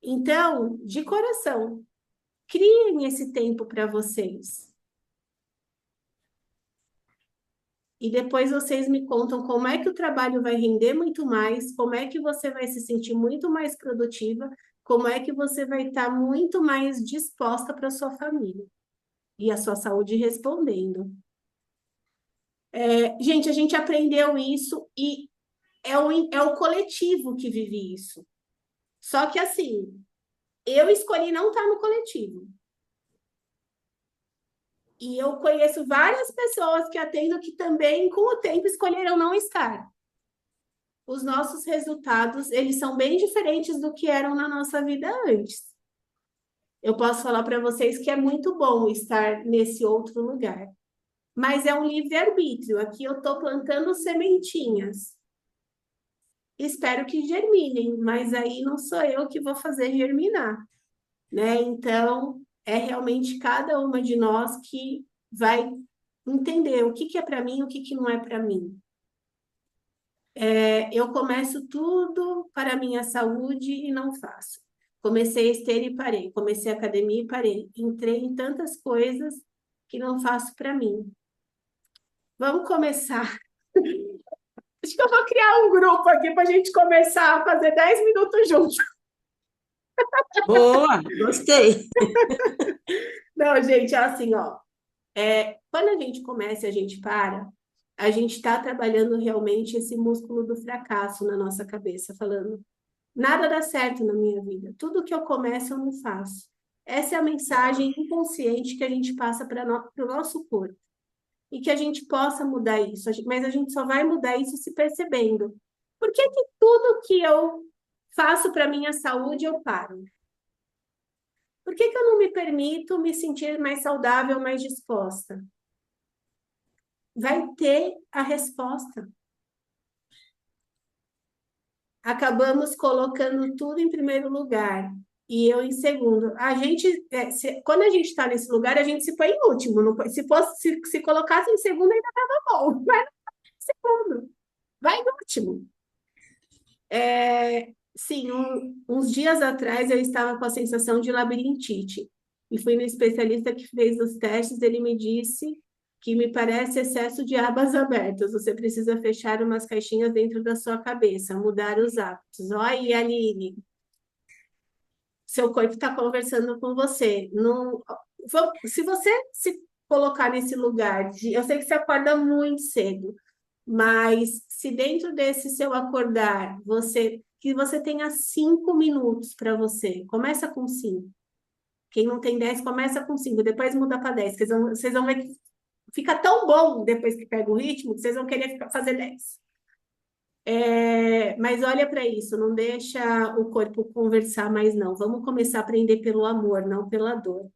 Então, de coração, criem esse tempo para vocês. E depois vocês me contam como é que o trabalho vai render muito mais, como é que você vai se sentir muito mais produtiva, como é que você vai estar muito mais disposta para a sua família. E a sua saúde respondendo. Gente, a gente aprendeu isso e é o coletivo que vive isso. Só que assim, eu escolhi não estar no coletivo. E eu conheço várias pessoas que atendo que também, com o tempo, escolheram não estar. Os nossos resultados, eles são bem diferentes do que eram na nossa vida antes. Eu posso falar para vocês que é muito bom estar nesse outro lugar. Mas é um livre-arbítrio. Aqui eu estou plantando sementinhas. Espero que germinem, mas aí não sou eu que vou fazer germinar, né? Então, é realmente cada uma de nós que vai entender o que é para mim, o que não é para mim. Eu começo tudo para a minha saúde e não faço. Comecei a esteira e parei. Comecei a academia e parei. Entrei em tantas coisas que não faço para mim. Vamos começar. Acho que eu vou criar um grupo aqui para a gente começar a fazer 10 minutos juntos. Boa, gostei. Não, gente, é assim, ó. Quando a gente começa e a gente para, a gente está trabalhando realmente esse músculo do fracasso na nossa cabeça, falando, nada dá certo na minha vida. Tudo que eu começo, eu não faço. Essa é a mensagem inconsciente que a gente passa para o nosso corpo. E que a gente possa mudar isso. Mas a gente só vai mudar isso se percebendo. Por que tudo que eu faço para minha saúde, eu paro? Por que eu não me permito me sentir mais saudável, mais disposta? Vai ter a resposta. Acabamos colocando tudo em primeiro lugar e eu em segundo. Quando a gente está nesse lugar, a gente se põe em último. Não, se colocasse em segundo, ainda estava bom. Vai em segundo, vai em último. Sim, uns dias atrás eu estava com a sensação de labirintite e fui no especialista que fez os testes. Ele me disse que me parece excesso de abas abertas. Você precisa fechar umas caixinhas dentro da sua cabeça, mudar os hábitos. Olha, Aline, seu corpo está conversando com você. Não, se você se colocar nesse lugar eu sei que você acorda muito cedo, mas se dentro desse seu acordar, que você tenha 5 minutos para você, começa com 5. Quem não tem 10, começa com 5, depois muda para 10. Vocês vão ver que fica tão bom depois que pega o ritmo que vocês vão querer fazer 10. Mas olha para isso, não deixa o corpo conversar mais, não. Vamos começar a aprender pelo amor, não pela dor.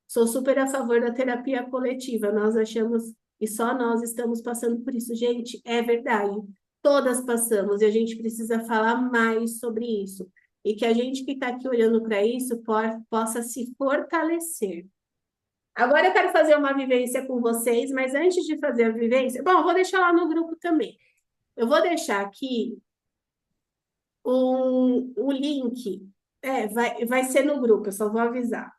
Sou super a favor da terapia coletiva. Nós achamos, e só nós estamos passando por isso. Gente, é verdade. Todas passamos e a gente precisa falar mais sobre isso. E que a gente que está aqui olhando para isso possa se fortalecer. Agora eu quero fazer uma vivência com vocês, mas antes de fazer a vivência... Bom, eu vou deixar lá no grupo também. Eu vou deixar aqui o link. Vai ser no grupo, eu só vou avisar.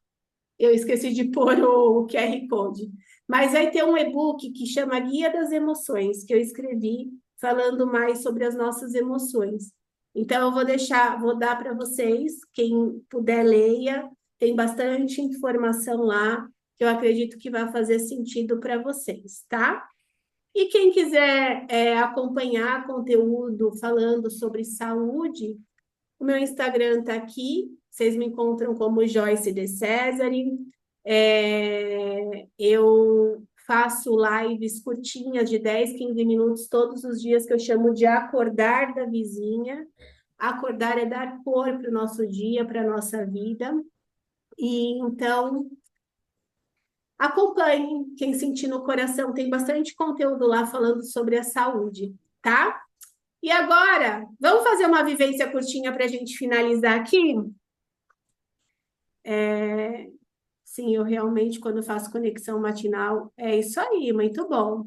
Eu esqueci de pôr o QR Code. Mas vai ter um e-book que chama Guia das Emoções, que eu escrevi falando mais sobre as nossas emoções. Então, eu vou dar para vocês, quem puder leia, tem bastante informação lá, que eu acredito que vai fazer sentido para vocês, tá? E quem quiser acompanhar conteúdo falando sobre saúde, o meu Instagram está aqui, vocês me encontram como Joyce de Cesare. Eu faço lives curtinhas de 10, 15 minutos todos os dias, que eu chamo de Acordar da Vizinha. Acordar é dar cor para o nosso dia, para a nossa vida. E então, acompanhem, quem sentir no coração, tem bastante conteúdo lá falando sobre a saúde, tá? E agora, vamos fazer uma vivência curtinha para a gente finalizar aqui? Sim, eu realmente, quando faço conexão matinal, é isso aí, muito bom.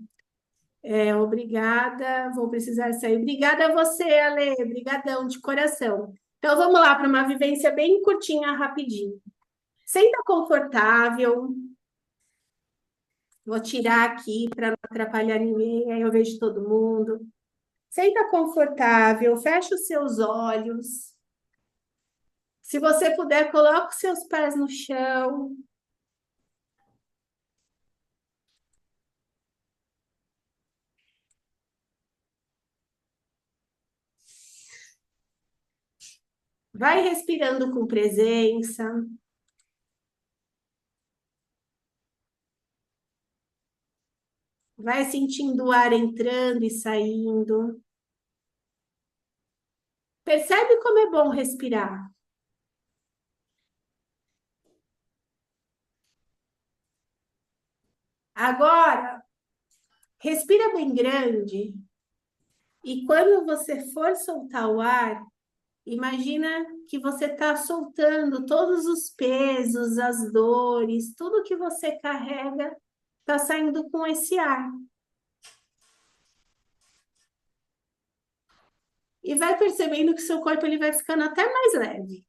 Obrigada, vou precisar sair. Obrigada a você, Ale, brigadão de coração. Então, vamos lá para uma vivência bem curtinha, rapidinho. Senta confortável. Vou tirar aqui para não atrapalhar ninguém, aí eu vejo todo mundo. Senta confortável, fecha os seus olhos. Se você puder, coloque os seus pés no chão. Vai respirando com presença. Vai sentindo o ar entrando e saindo. Percebe como é bom respirar. Agora, respira bem grande. E quando você for soltar o ar, imagina que você está soltando todos os pesos, as dores, tudo que você carrega está saindo com esse ar. E vai percebendo que seu corpo ele vai ficando até mais leve.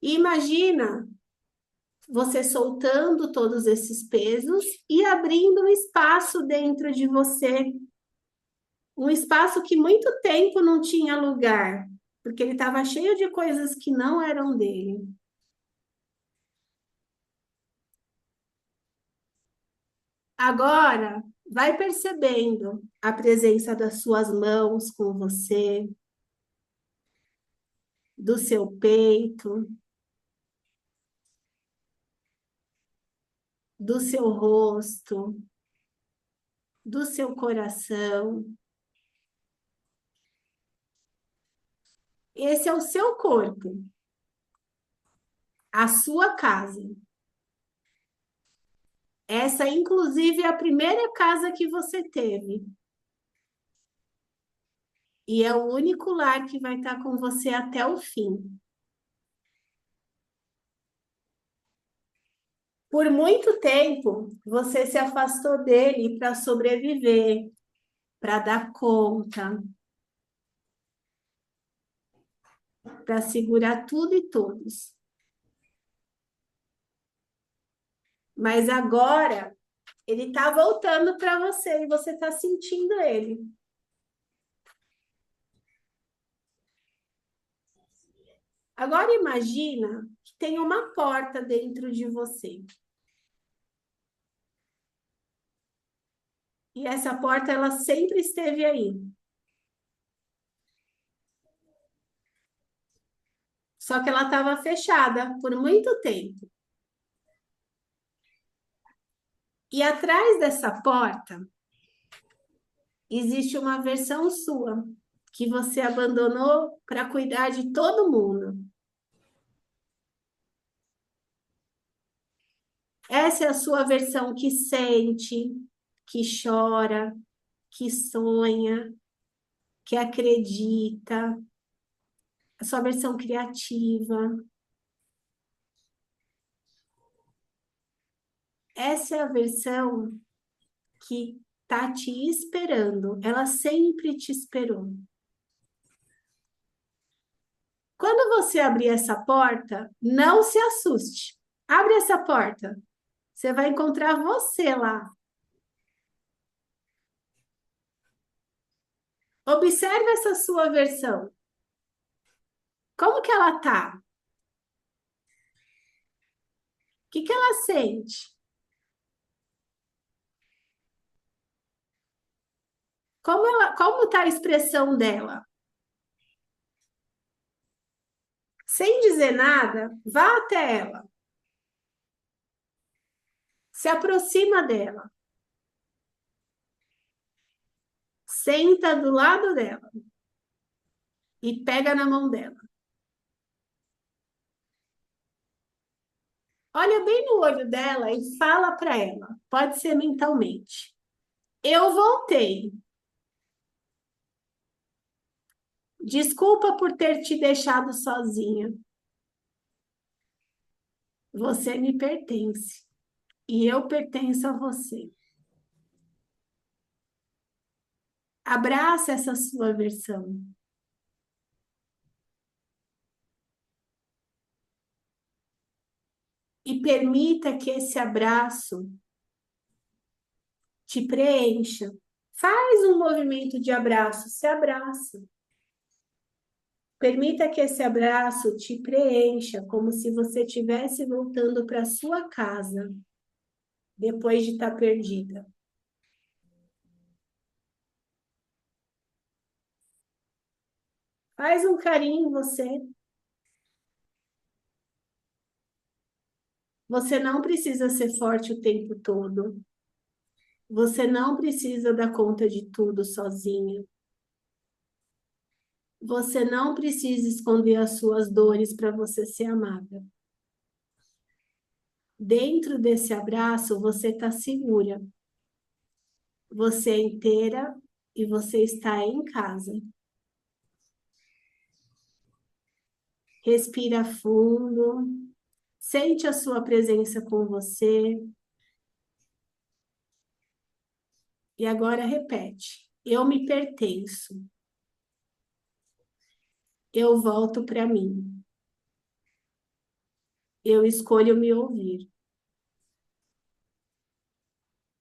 E imagina você soltando todos esses pesos e abrindo um espaço dentro de você. Um espaço que muito tempo não tinha lugar, porque ele estava cheio de coisas que não eram dele. Agora, vai percebendo a presença das suas mãos com você, do seu peito, do seu rosto, do seu coração. Esse é o seu corpo, a sua casa. Essa, inclusive, é a primeira casa que você teve. E é o único lar que vai estar com você até o fim. Por muito tempo, você se afastou dele para sobreviver, para dar conta, para segurar tudo e todos. Mas agora, ele está voltando para você e você está sentindo ele. Agora imagina que tem uma porta dentro de você. E essa porta, ela sempre esteve aí. Só que ela estava fechada por muito tempo. E atrás dessa porta, existe uma versão sua, que você abandonou para cuidar de todo mundo. Essa é a sua versão que sente, que chora, que sonha, que acredita. A sua versão criativa. Essa é a versão que está te esperando. Ela sempre te esperou. Quando você abrir essa porta, não se assuste. Abre essa porta. Você vai encontrar você lá. Observe essa sua versão. Como que ela tá? O que ela sente? Como tá a expressão dela? Sem dizer nada, vá até ela. Se aproxima dela. Senta do lado dela. E pega na mão dela. Olha bem no olho dela e fala para ela. Pode ser mentalmente. Eu voltei. Desculpa por ter te deixado sozinha. Você me pertence. E eu pertenço a você. Abraça essa sua versão. E permita que esse abraço te preencha. Faz um movimento de abraço, se abraça. Permita que esse abraço te preencha, como se você estivesse voltando para sua casa, depois de estar perdida. Faz um carinho em você. Você não precisa ser forte o tempo todo. Você não precisa dar conta de tudo sozinha. Você não precisa esconder as suas dores para você ser amada. Dentro desse abraço, você está segura. Você é inteira e você está em casa. Respira fundo. Sente a sua presença com você. E agora repete. Eu me pertenço. Eu volto para mim. Eu escolho me ouvir.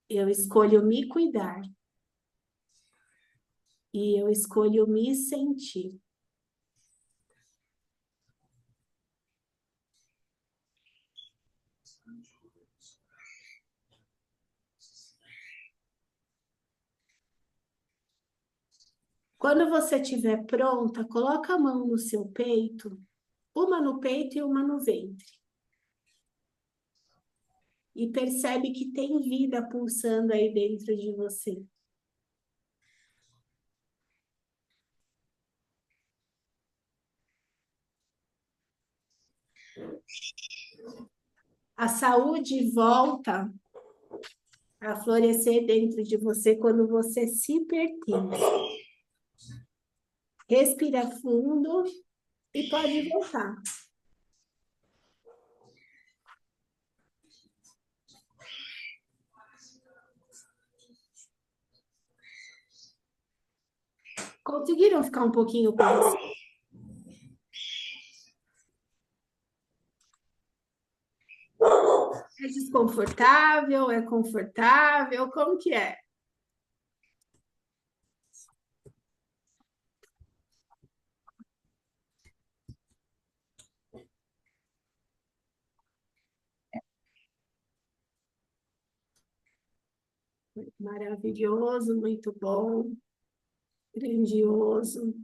Eu escolho me cuidar. E eu escolho me sentir. Quando você estiver pronta, coloca a mão no seu peito, uma no peito e uma no ventre. E percebe que tem vida pulsando aí dentro de você. A saúde volta a florescer dentro de você quando você se pertence. Respira fundo e pode voltar. Conseguiram ficar um pouquinho com você? É desconfortável? É confortável? Como que é? Maravilhoso, muito bom, grandioso.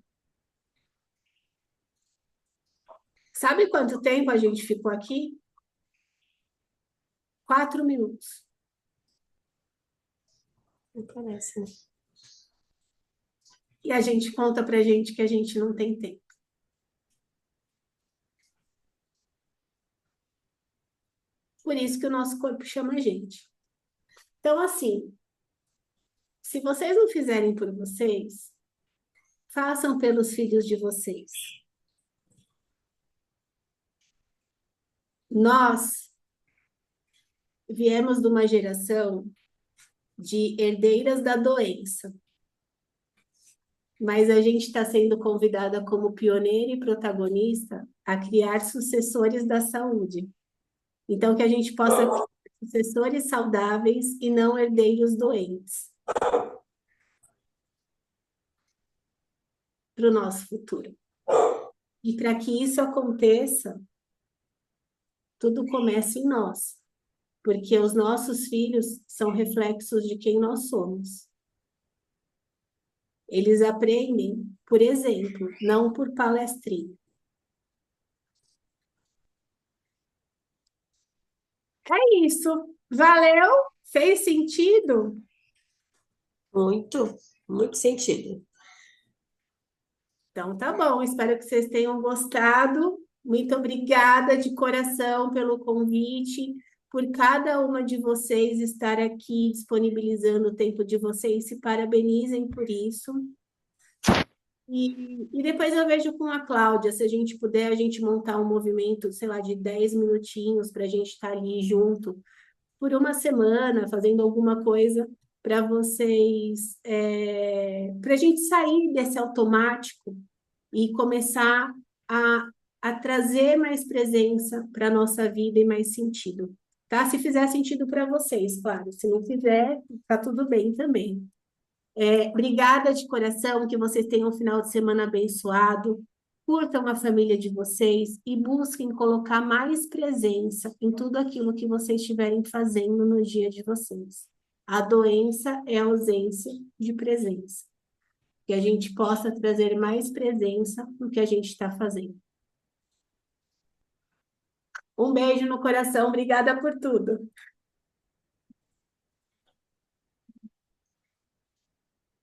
Sabe quanto tempo a gente ficou aqui? 4 minutos. Não parece, né? E a gente conta pra gente que a gente não tem tempo. Por isso que o nosso corpo chama a gente. Então, assim, se vocês não fizerem por vocês, façam pelos filhos de vocês. Nós viemos de uma geração de herdeiras da doença, mas a gente está sendo convidada como pioneira e protagonista a criar sucessores da saúde. Então, que a gente possa criar sucessores saudáveis e não herdeiros doentes para o nosso futuro. E para que isso aconteça, tudo começa em nós, porque os nossos filhos são reflexos de quem nós somos. Eles aprendem por exemplo, não por palestrinha. É isso. Valeu? Fez sentido? Muito, muito sentido. Então tá bom, espero que vocês tenham gostado. Muito obrigada de coração pelo convite, por cada uma de vocês estar aqui disponibilizando o tempo de vocês. Se parabenizem por isso. E depois eu vejo com a Cláudia, se a gente puder, a gente montar um movimento, sei lá, de 10 minutinhos para a gente estar ali junto por uma semana, fazendo alguma coisa para vocês, para a gente sair desse automático e começar a trazer mais presença para a nossa vida e mais sentido, tá? Se fizer sentido para vocês, claro. Se não fizer, tá tudo bem também. Obrigada de coração, que vocês tenham um final de semana abençoado, curtam a família de vocês e busquem colocar mais presença em tudo aquilo que vocês estiverem fazendo no dia de vocês. A doença é a ausência de presença. Que a gente possa trazer mais presença no que a gente está fazendo. Um beijo no coração, obrigada por tudo.